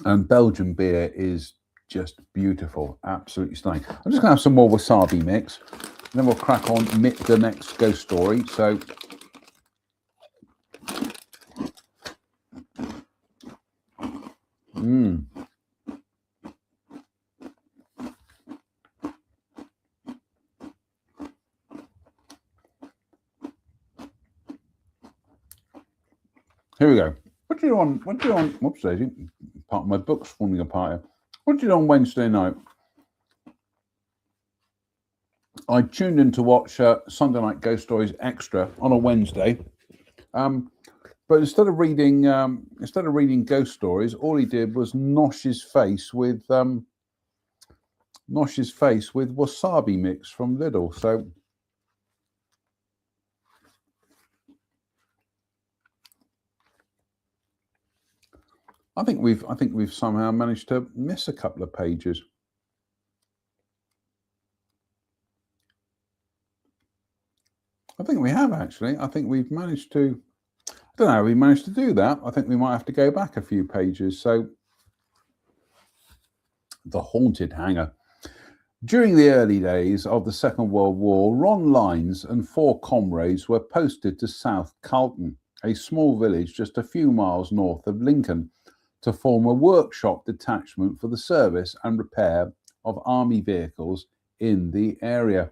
And Belgian beer is just beautiful, absolutely stunning. I'm just going to have some more wasabi mix, and then we'll crack on the next ghost story. So... Here we go. What do you on? Whoops, Daisy. Part of my book's falling apart here. What did you do on Wednesday night? I tuned in to watch Sunday Night Ghost Stories Extra on a Wednesday. But instead of reading ghost stories, all he did was nosh his face with wasabi mix from Lidl. So I think we've somehow managed to miss a couple of pages. I think we have actually. I think we've managed to. I don't know how we managed to do that. I think we might have to go back a few pages. So, the haunted hangar. During the early days of the Second World War, Ron Lines and 4 comrades were posted to South Carlton, a small village just a few miles north of Lincoln, to form a workshop detachment for the service and repair of army vehicles in the area.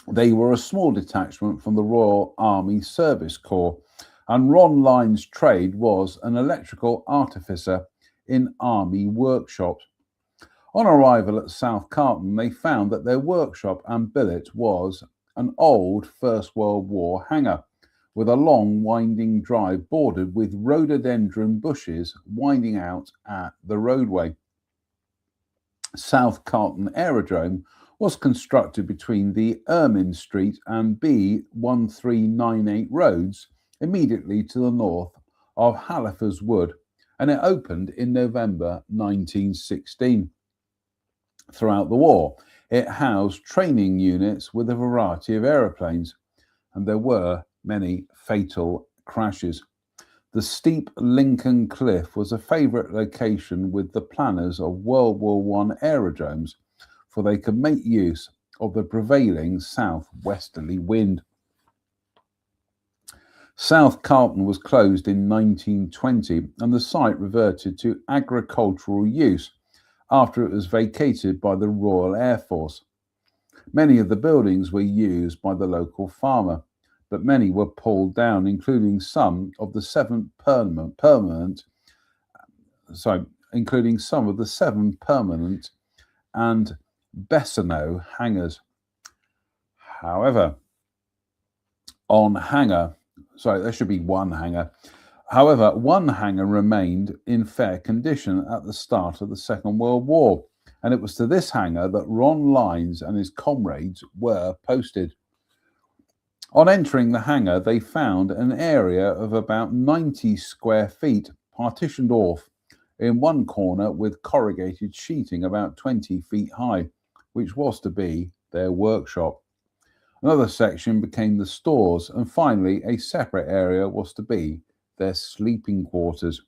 They were a small detachment from the Royal Army Service Corps, and Ron Lines' trade was an electrical artificer in army workshops. On arrival at South Carlton, they found that their workshop and billet was an old First World War hangar with a long winding drive bordered with rhododendron bushes winding out at the roadway. South Carlton Aerodrome was constructed between the Ermine Street and B1398 roads immediately to the north of Halifax Wood and it opened in November 1916. Throughout the war, it housed training units with a variety of aeroplanes, and there were many fatal crashes. The steep Lincoln Cliff was a favourite location with the planners of World War I aerodromes, for they could make use of the prevailing southwesterly wind. South Carlton was closed in 1920 and the site reverted to agricultural use after it was vacated by the Royal Air Force. Many of the buildings were used by the local farmer, but many were pulled down, including some of the seven permanent and Bessonneau hangars. However, there should be one hangar. However, one hangar remained in fair condition at the start of the Second World War, and it was to this hangar that Ron Lines and his comrades were posted. On entering the hangar, they found an area of about 90 square feet partitioned off in one corner with corrugated sheeting about 20 feet high, which was to be their workshop. Another section became the stores, and finally a separate area was to be their sleeping quarters.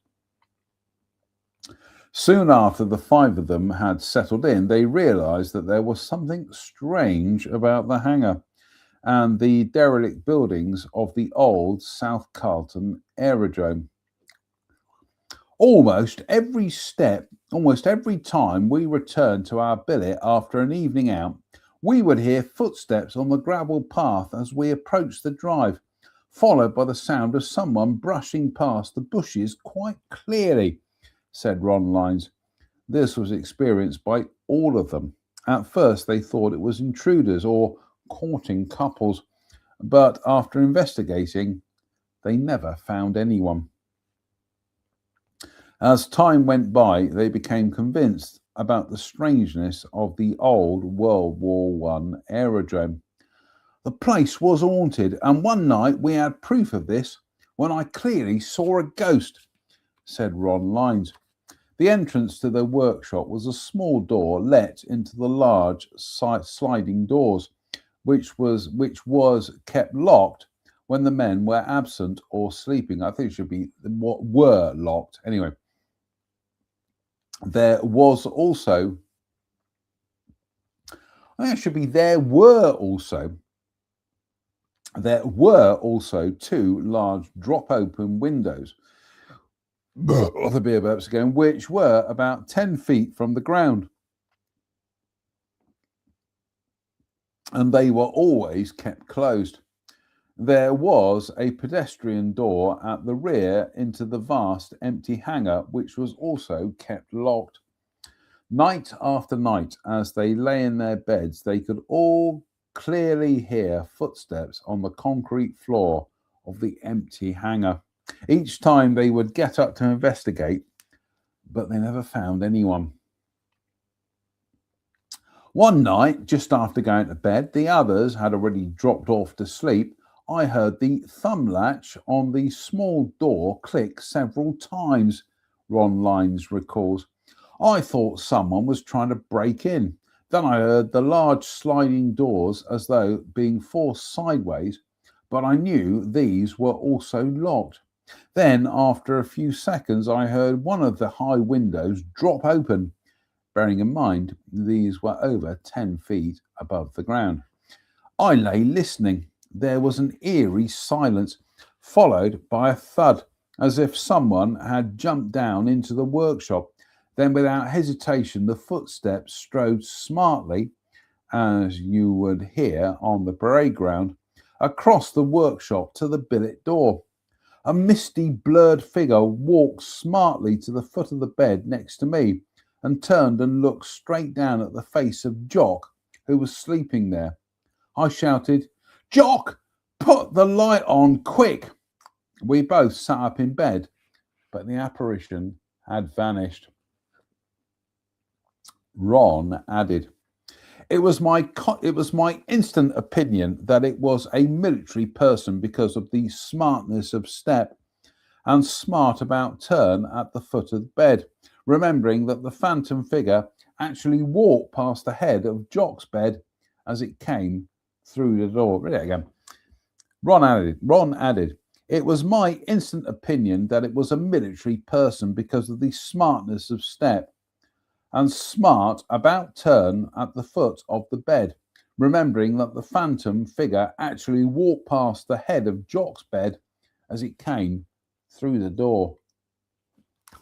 Soon after the five of them had settled in, they realized that there was something strange about the hangar and the derelict buildings of the old South Carlton Aerodrome. Almost every time we returned to our billet after an evening out, we would hear footsteps on the gravel path as we approached the drive, followed by the sound of someone brushing past the bushes quite clearly, said Ron Lines. This was experienced by all of them. At first they thought it was intruders or courting couples, but after investigating, they never found anyone. As time went by, they became convinced about the strangeness of the old World War I aerodrome. The place was haunted, and one night we had proof of this when I clearly saw a ghost, said Ron Lines. The entrance to their workshop was a small door let into the large sliding doors, which was kept locked when the men were absent or sleeping. I think it should be what were locked. Anyway, there were also two large drop-open windows, the beer burps again, which were about 10 feet from the ground. And they were always kept closed. There was a pedestrian door at the rear into the vast empty hangar, which was also kept locked. Night after night, as they lay in their beds, they could all clearly hear footsteps on the concrete floor of the empty hangar. Each time they would get up to investigate, but they never found anyone. One night, just after going to bed, the others had already dropped off to sleep. I heard the thumb latch on the small door click several times, Ron Lines recalls. I thought someone was trying to break in. Then I heard the large sliding doors as though being forced sideways, but I knew these were also locked. Then, after a few seconds, I heard one of the high windows drop open, bearing in mind these were over 10 feet above the ground. I lay listening. There was an eerie silence, followed by a thud, as if someone had jumped down into the workshop. Then, without hesitation, the footsteps strode smartly, as you would hear on the parade ground, across the workshop to the billet door. A misty, blurred figure walked smartly to the foot of the bed next to me and turned and looked straight down at the face of Jock, who was sleeping there. I shouted, "Jock, put the light on, quick!" We both sat up in bed, but the apparition had vanished. Ron added, It was my instant opinion that it was a military person because of the smartness of step and smart about turn at the foot of the bed, remembering that the phantom figure actually walked past the head of Jock's bed as it came through the door. Read it again. Ron added, it was my instant opinion that it was a military person because of the smartness of step and smart about turn at the foot of the bed, remembering that the phantom figure actually walked past the head of Jock's bed as it came through the door.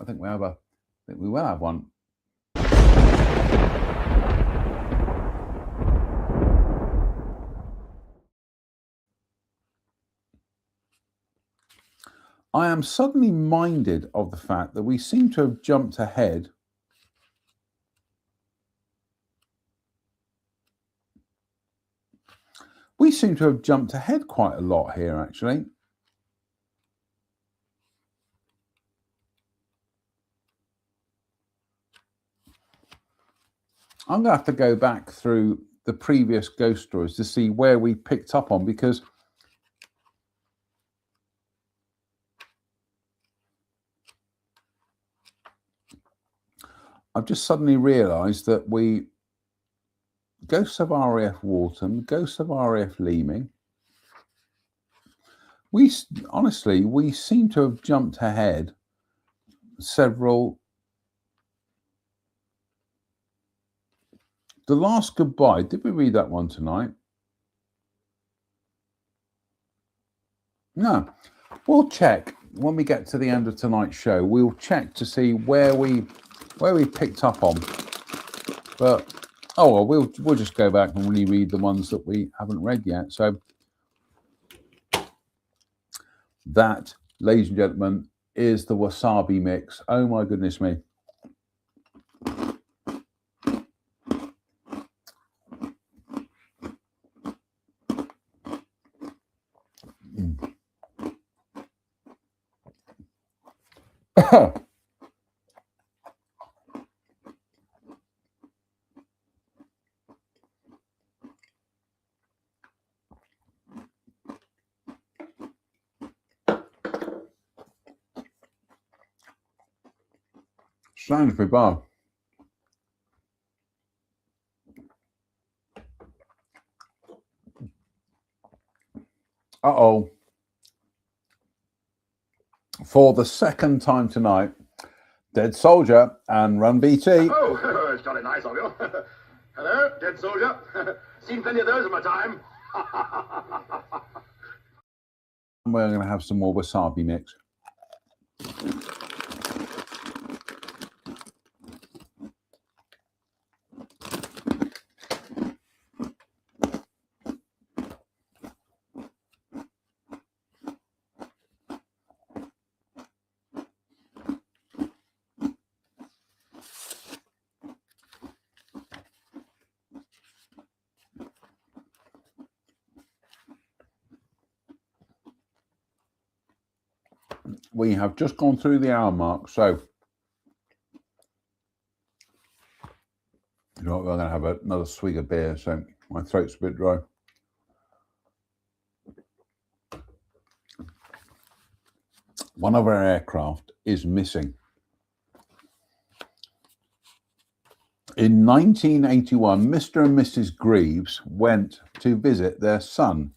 I think we will have one. I am suddenly minded of the fact that we seem to have jumped ahead quite a lot here, actually. I'm going to have to go back through the previous ghost stories to see where we picked up on, because I've just suddenly realised that Ghosts of RAF Waltham, Ghosts of RAF Leeming, we seem to have jumped ahead several. The Last Goodbye, did we read that one tonight? No. We'll check when we get to the end of tonight's show. We'll check to see where we picked up on. But oh well, we'll just go back and reread the ones that we haven't read yet. So that, ladies and gentlemen, is the wasabi mix. Oh my goodness me. Sounds pretty bad. Uh-oh. For the second time tonight, Dead Soldier and Run BT. Oh, it's jolly nice of you. Hello, Dead Soldier. Seen plenty of those in my time. We're going to have some more wasabi mix. We have just gone through the hour mark, so you know, we're going to have another swig of beer, so my throat's a bit dry. One of our aircraft is missing. In 1981, Mr. and Mrs. Greaves went to visit their son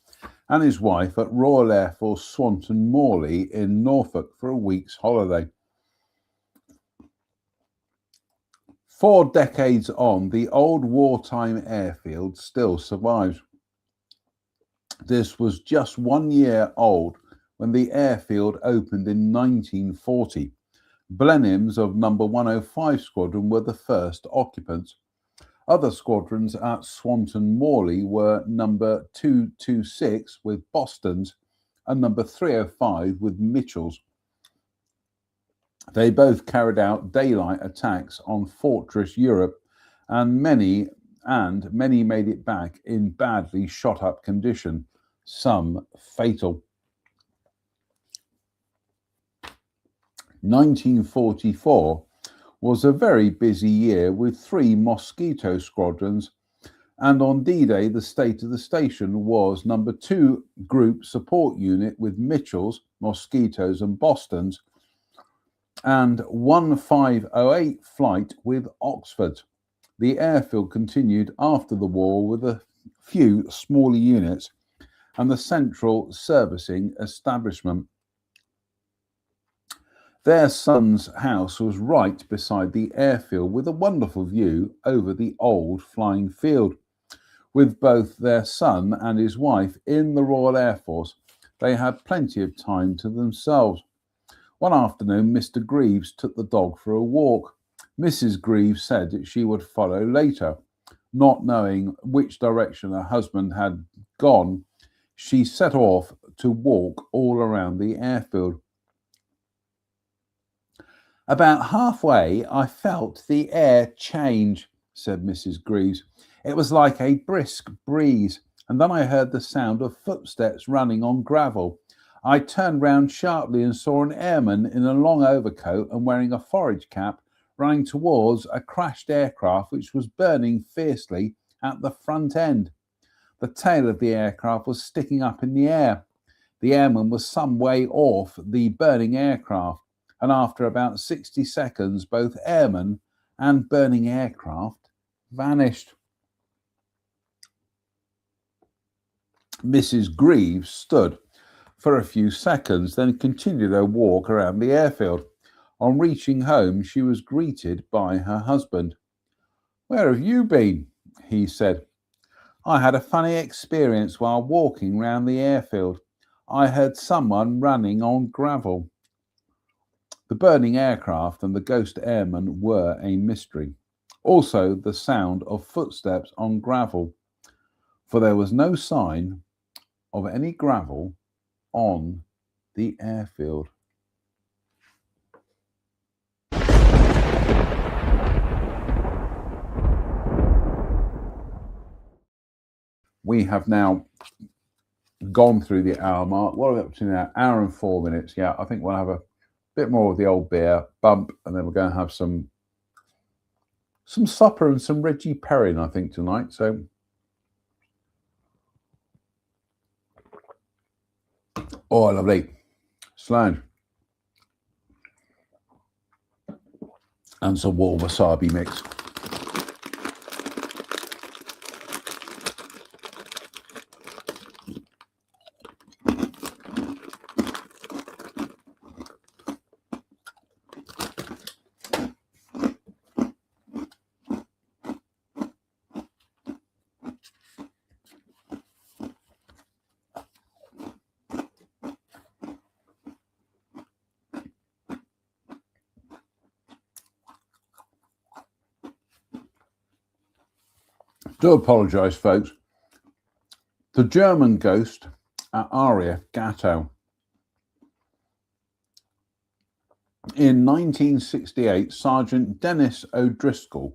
and his wife at Royal Air Force Swanton Morley in Norfolk for a week's holiday. 4 decades on, the old wartime airfield still survives. This was just 1 year old when the airfield opened in 1940. Blenheims of number 105 Squadron were the first occupants. Other squadrons at Swanton Morley were number 226 with Bostons and number 305 with Mitchells. They both carried out daylight attacks on Fortress Europe, and many made it back in badly shot up condition, some fatal. 1944 was a very busy year with 3 Mosquito squadrons And on D-Day, the state of the station was number 2 group support unit with Mitchells, Mosquitoes and Bostons, and 1508 flight with Oxford. The airfield continued after the war with a few smaller units and the central servicing establishment. Their son's house was right beside the airfield with a wonderful view over the old flying field. With both their son and his wife in the Royal Air Force, they had plenty of time to themselves. One afternoon, Mr. Greaves took the dog for a walk. Mrs. Greaves said that she would follow later. Not knowing which direction her husband had gone, she set off to walk all around the airfield. About halfway, I felt the air change, said Mrs. Greaves. It was like a brisk breeze, and then I heard the sound of footsteps running on gravel. I turned round sharply and saw an airman in a long overcoat and wearing a forage cap running towards a crashed aircraft which was burning fiercely at the front end. The tail of the aircraft was sticking up in the air. The airman was some way off the burning aircraft, and after about 60 seconds, both airman and burning aircraft vanished. Mrs. Greaves stood for a few seconds, then continued her walk around the airfield. On reaching home, she was greeted by her husband. "Where have you been?" he said. "I had a funny experience while walking round the airfield. I heard someone running on gravel." The burning aircraft and the ghost airman were a mystery. Also, the sound of footsteps on gravel, for there was no sign of any gravel on the airfield. We have now gone through the hour mark. What are we up to now? Hour and 4 minutes. Yeah, I think we'll have a bit more of the old beer bump, and then we're going to have some supper and some Reggie Perrin, I think, tonight. So, oh, lovely. Sloan. And some warm wasabi mix. Do apologise, folks. The German ghost at RAF Gatow. In 1968, Sergeant Dennis O'Driscoll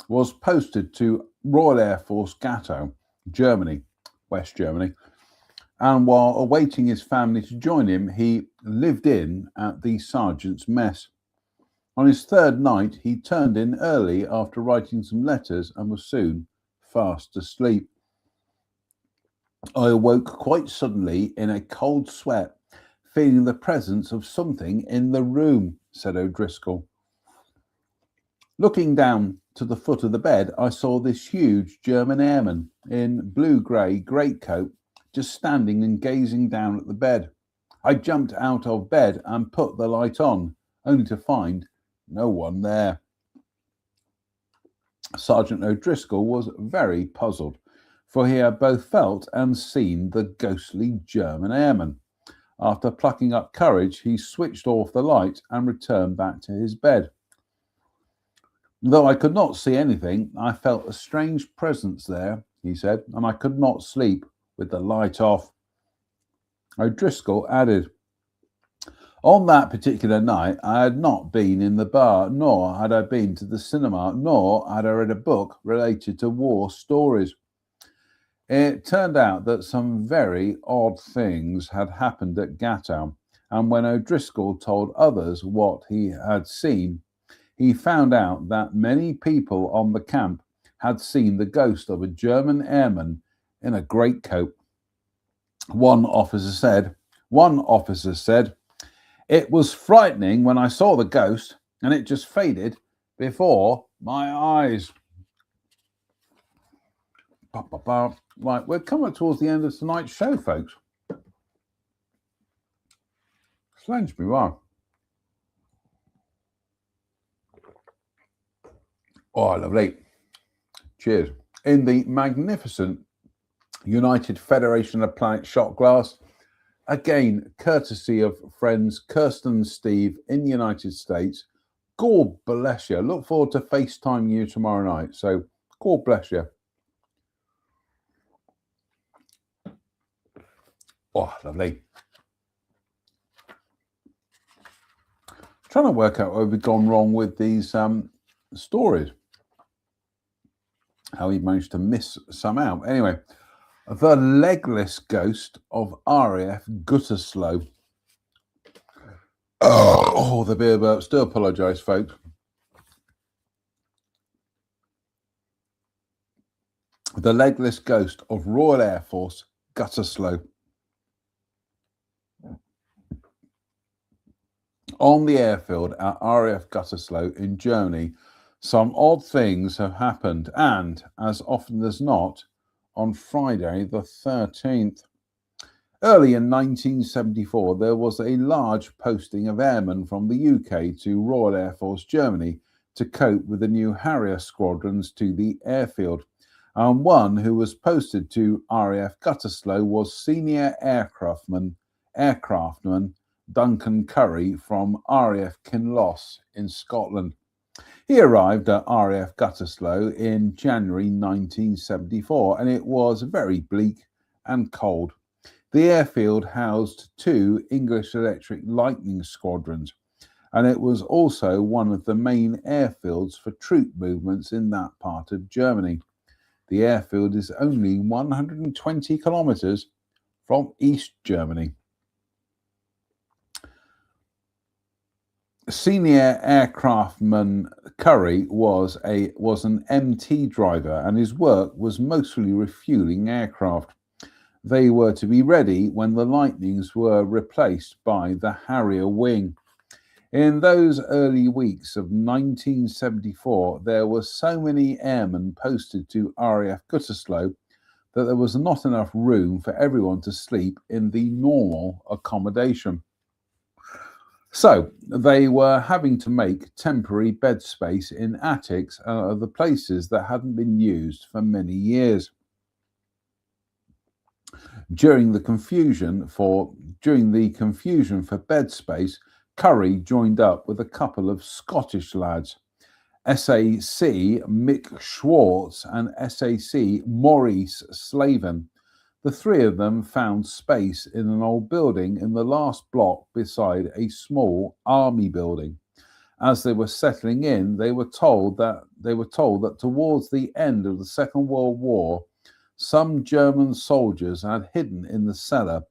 was posted to Royal Air Force Gatow, Germany, West Germany, and while awaiting his family to join him, he lived in at the sergeant's mess. On his third night, he turned in early after writing some letters and was soon fast asleep. I awoke quite suddenly in a cold sweat, feeling the presence of something in the room, said O'Driscoll. Looking down to the foot of the bed, I saw this huge German airman in blue-grey greatcoat just standing and gazing down at the bed. I jumped out of bed and put the light on, only to find no one there. Sergeant O'Driscoll was very puzzled, for he had both felt and seen the ghostly German airman. After plucking up courage, he switched off the light and returned back to his bed. Though I could not see anything, I felt a strange presence there, he said, and I could not sleep with the light off. O'Driscoll added, on that particular night, I had not been in the bar, nor had I been to the cinema, nor had I read a book related to war stories. It turned out that some very odd things had happened at Gatow, and when O'Driscoll told others what he had seen, he found out that many people on the camp had seen the ghost of a German airman in a greatcoat. One officer said, "It was frightening when I saw the ghost, and it just faded before my eyes." Right, we're coming towards the end of tonight's show, folks. Strange me wrong. Oh, lovely. Cheers. In the magnificent United Federation of Planet Shot Glass, again, courtesy of friends Kirsten and Steve in the United States. God bless you. Look forward to FaceTime you tomorrow night. So, God bless you. Oh, lovely. Trying to work out where we've gone wrong with these stories. How we managed to miss some out. Anyway, the legless ghost of RAF Gütersloh. Oh, the beer burps. Do apologise, folks. The legless ghost of Royal Air Force Gütersloh. On the airfield at RAF Gütersloh in Germany, some odd things have happened, and as often as not, on Friday the 13th. Early in 1974, there was a large posting of airmen from the UK to Royal Air Force Germany to cope with the new Harrier squadrons to the airfield. And one who was posted to RAF Gütersloh was senior aircraftman Duncan Curry from RAF Kinloss in Scotland. He arrived at RAF Gütersloh in January 1974, and it was very bleak and cold. The airfield housed 2 English Electric Lightning squadrons, and it was also one of the main airfields for troop movements in that part of Germany. The airfield is only 120 kilometers from East Germany. Senior aircraftman Curry was an MT driver, and his work was mostly refueling aircraft. They were to be ready when the Lightnings were replaced by the Harrier wing. In those early weeks of 1974, there were so many airmen posted to RAF Gütersloh that there was not enough room for everyone to sleep in the normal accommodation. So they were having to make temporary bed space in attics and other places that hadn't been used for many years. During the confusion for bed space, Curry joined up with a couple of Scottish lads, SAC Mick Schwartz and SAC Maurice Slavin. The 3 of them found space in an old building in the last block beside a small army building. As they were settling in, they were told that towards the end of the Second World War, some German soldiers had hidden in the cellar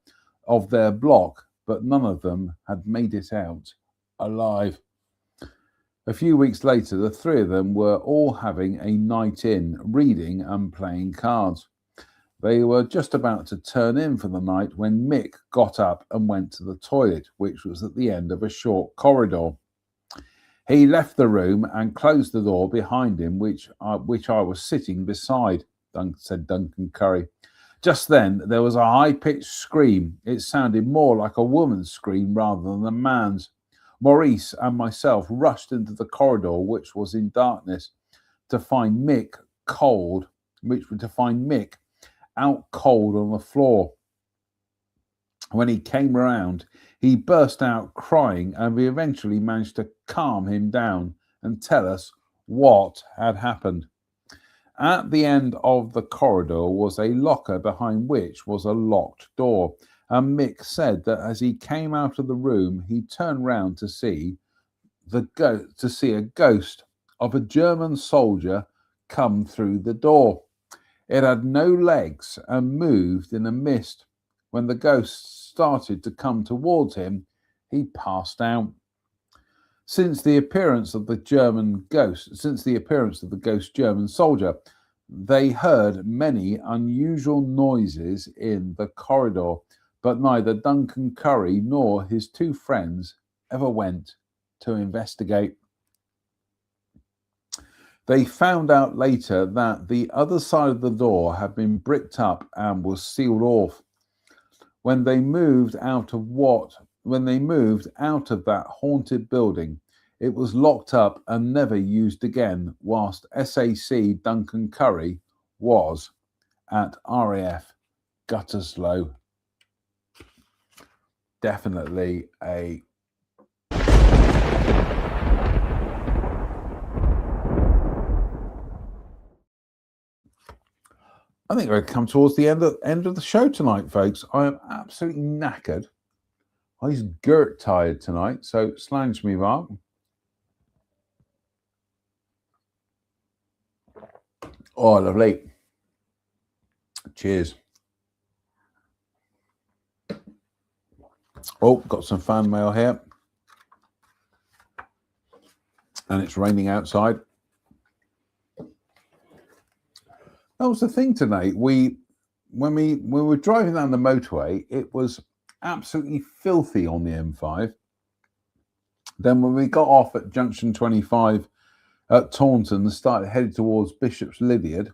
of their block, but none of them had made it out alive. A few weeks later, the 3 of them were all having a night in, reading and playing cards. They were just about to turn in for the night when Mick got up and went to the toilet, which was at the end of a short corridor. He left the room and closed the door behind him, which I was sitting beside, said Duncan Curry. Just then, there was a high-pitched scream. It sounded more like a woman's scream rather than a man's. Maurice and myself rushed into the corridor, which was in darkness, to find Mick out cold on the floor. When he came around, he burst out crying, and we eventually managed to calm him down and tell us what had happened. At the end of the corridor was a locker behind which was a locked door, and Mick said that as he came out of the room, he turned round to see a ghost of a German soldier come through the door. It had no legs and moved in a mist. When the ghost started to come towards him, he passed out. Since the appearance of the ghost German soldier, They heard many unusual noises in the corridor, but neither Duncan Curry nor his two friends ever went to investigate. They found out later that the other side of the door had been bricked up and was sealed off. When they moved out of that haunted building, it was locked up and never used again, whilst SAC Duncan Curry was at RAF Gutterslow. Definitely a I think we've come towards the end of the show tonight, folks. I am absolutely knackered. He's girt tired tonight, so slange me, Mark. Oh, lovely. Cheers. Oh, got some fan mail here. And it's raining outside. That was the thing today. When we were driving down the motorway, it was absolutely filthy on the M5. Then when we got off at junction 25 at Taunton and started headed towards Bishop's Lydeard,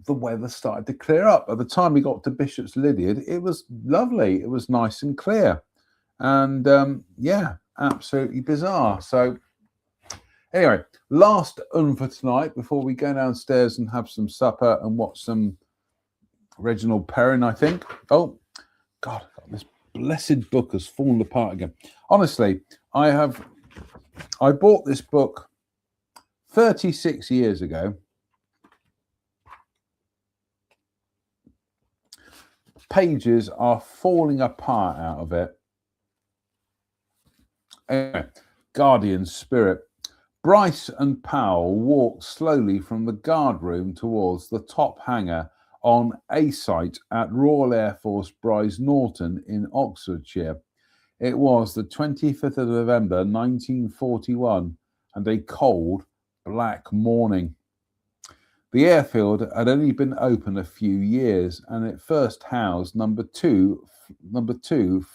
the weather started to clear up. By the time we got to Bishop's Lydeard, it was lovely. It was nice and clear. And yeah, absolutely bizarre. So anyway, last for tonight before we go downstairs and have some supper and watch some Reginald Perrin, I think. Oh, God, this blessed book has fallen apart again. Honestly, I bought this book 36 years ago. Pages are falling apart out of it. Anyway, Guardian Spirit. Bryce and Powell walked slowly from the guard room towards the top hangar on A site at Royal Air Force Brize Norton in Oxfordshire. It was the 25th of November 1941 and a cold, black morning. The airfield had only been open a few years and it first housed number two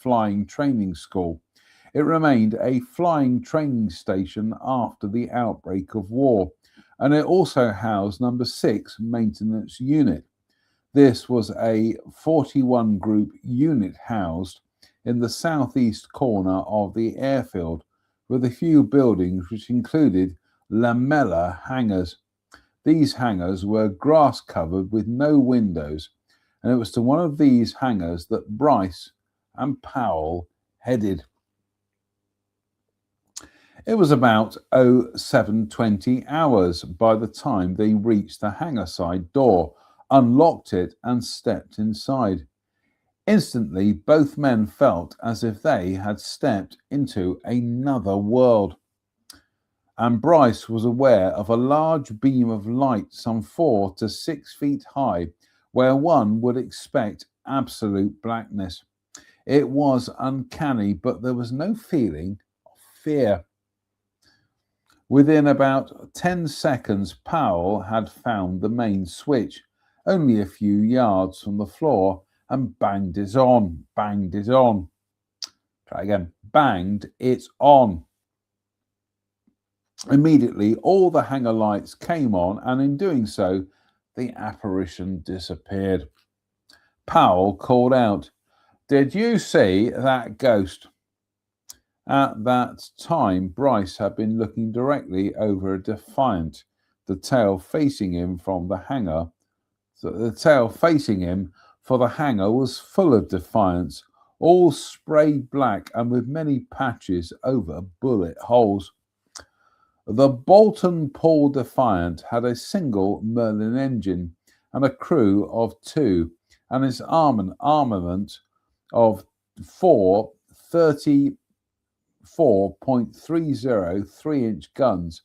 Flying Training School. It remained a flying training station after the outbreak of war, and it also housed number 6 Maintenance Unit. This was a 41 group unit housed in the southeast corner of the airfield, with a few buildings which included lamella hangars. These hangars were grass covered with no windows, and it was to one of these hangars that Bryce and Powell headed. It was about 07:20 hours by the time they reached the hangar side door, unlocked it and stepped inside. Instantly, both men felt as if they had stepped into another world. And Bryce was aware of a large beam of light some 4 to 6 feet high, where one would expect absolute blackness. It was uncanny, but there was no feeling of fear. Within about 10 seconds, Powell had found the main switch, only a few yards from the floor, and banged it on. Try again. Banged it on. Immediately, all the hangar lights came on, and in doing so, the apparition disappeared. Powell called out, "Did you see that ghost?" At that time, Bryce had been looking directly over a Defiant, the tail facing him from the hangar. So the tail facing him for the hangar was full of Defiants, all sprayed black and with many patches over bullet holes. The Bolton Paul Defiant had a single Merlin engine and a crew of 2, and its armament of 4 34.30 3-inch guns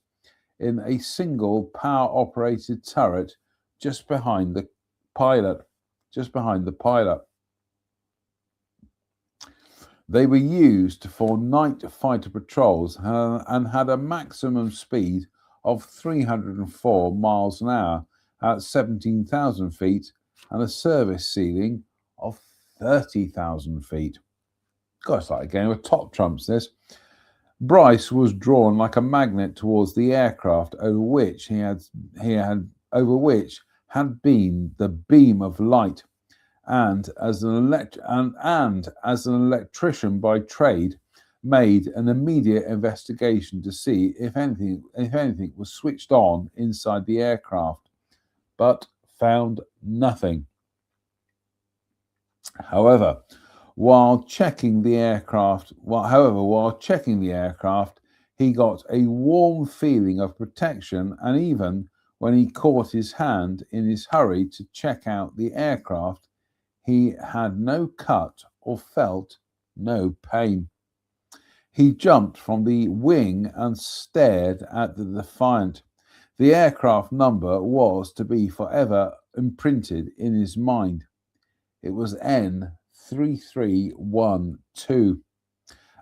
in a single power-operated turret just behind the pilot. They were used for night fighter patrols and had a maximum speed of 304 miles an hour at 17,000 feet and a service ceiling of 30,000 feet. God, it's like a game of top trumps, this. Bryce was drawn like a magnet towards the aircraft over which had been the beam of light, and as an electrician by trade, made an immediate investigation to see if anything was switched on inside the aircraft, but found nothing. However, while checking the aircraft, he got a warm feeling of protection, and even when he caught his hand in his hurry to check out the aircraft, he had no cut or felt no pain. He jumped from the wing and stared at the Defiant. The aircraft number was to be forever imprinted in his mind. It was N3312.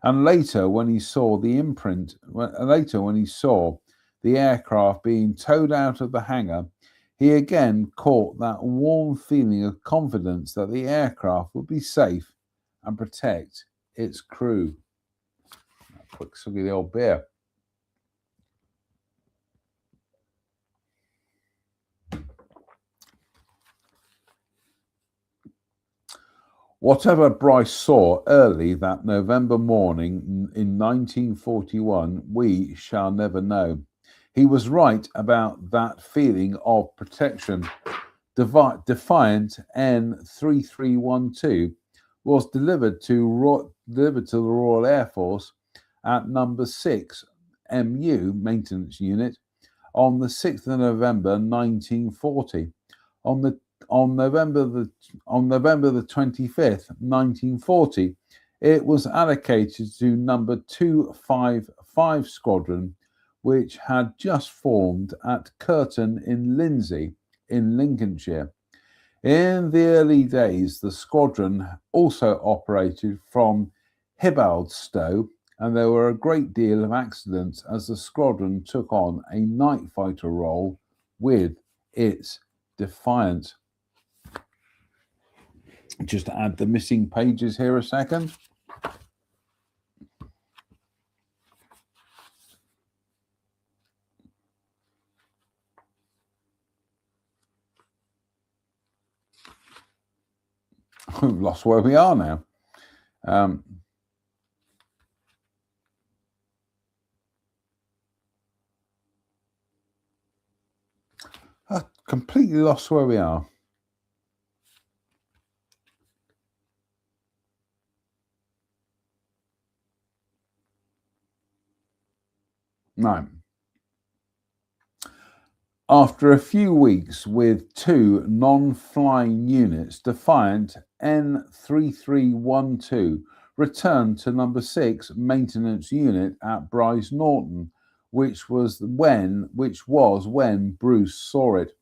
And later, when he saw the aircraft being towed out of the hangar, he again caught that warm feeling of confidence that the aircraft would be safe and protect its crew. A quick swig of the old beer. Whatever Bryce saw early that November morning in 1941, we shall never know. He was right about that feeling of protection. Defiant N3312 was delivered to the Royal Air Force at number 6 MU maintenance unit on the 6th of November 1940. On November the 25th, 1940, it was allocated to number 255 Squadron, which had just formed at Curtin in Lindsey, in Lincolnshire. In the early days, the squadron also operated from Hibaldstow, and there were a great deal of accidents as the squadron took on a night fighter role with its Defiant. Just add the missing pages here a second. We've lost where we are now. I completely lost where we are. No. After a few weeks with 2 non-flying units, Defiant N3312 returned to number 6 maintenance unit at Bryce Norton, which was when Bruce saw it.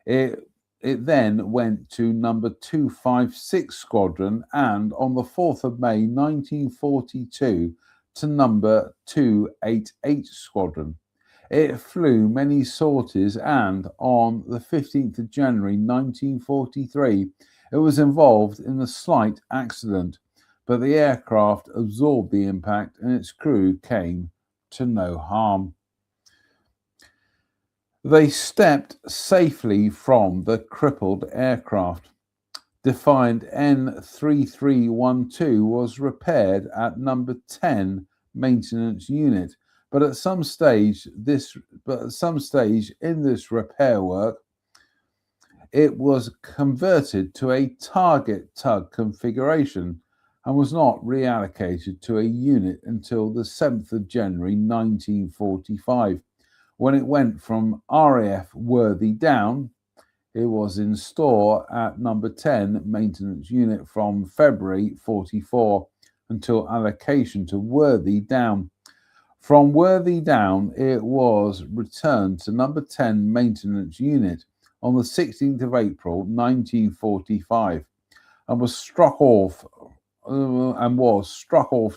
It then went to number 256 Squadron, and on the 4th of May 1942 to number 288 Squadron. It flew many sorties, and on the 15th of January 1943, it was involved in a slight accident, but the aircraft absorbed the impact and its crew came to no harm. They stepped safely from the crippled aircraft. Defiant N3312 was repaired at number 10 maintenance unit, but at some stage in this repair work, it was converted to a target tug configuration and was not reallocated to a unit until the 7th of January 1945, when it went from RAF Worthy Down. It was in store at number 10 maintenance unit from February 44 until allocation to Worthy Down. From Worthy Down, it was returned to number 10 maintenance unit on the 16th of April 1945 and was struck off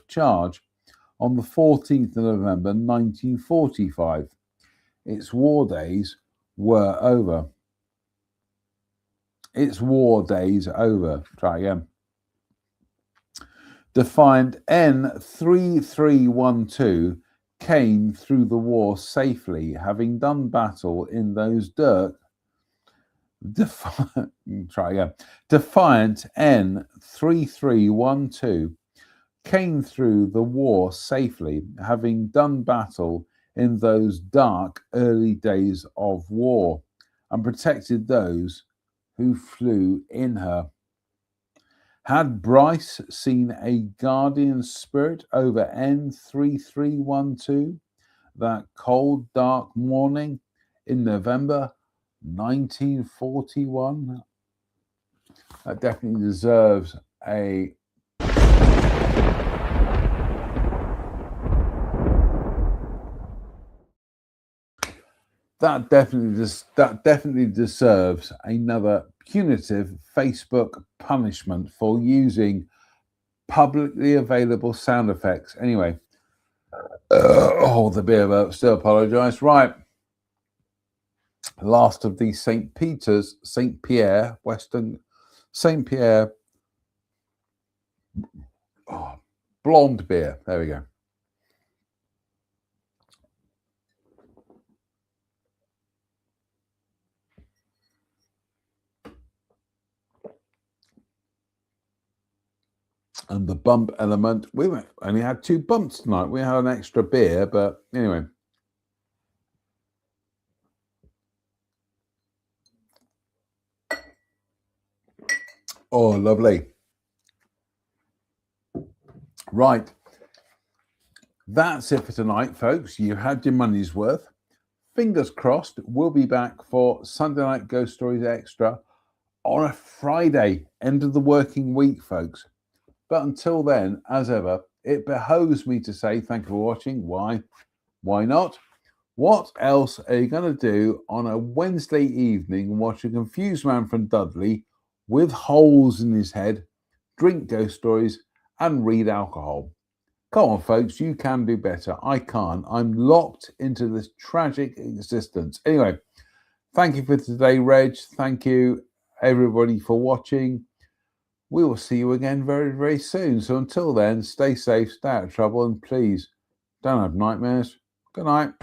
charge on the 14th of November 1945. Its war days were over. It's war days over. Try again. Defiant N3312 came through the war safely, having done battle in those Try again. Defiant N3312 came through the war safely, having done battle in those dark early days of war, and protected those who flew in her. Had Bryce seen a guardian spirit over N3312 that cold, dark morning in November 1941? That definitely deserves a that definitely deserves another punitive Facebook punishment for using publicly available sound effects. Anyway, the beer burp, still apologise. Right, last of the St. Pierre blonde beer. There we go. And the bump element, we only had 2 bumps tonight. We had an extra beer, but anyway. Oh, lovely. Right. That's it for tonight, folks. You had your money's worth. Fingers crossed, we'll be back for Sunday Night Ghost Stories Extra on a Friday, end of the working week, folks. But until then, as ever, it behoves me to say thank you for watching. Why? Why not? What else are you going to do on a Wednesday evening and watch a confused man from Dudley with holes in his head, drink ghost stories, and read alcohol? Come on, folks, you can do better. I can't. I'm locked into this tragic existence. Anyway, thank you for today, Reg. Thank you, everybody, for watching. We will see you again very, very soon. So until then, stay safe, stay out of trouble, and please don't have nightmares. Good night.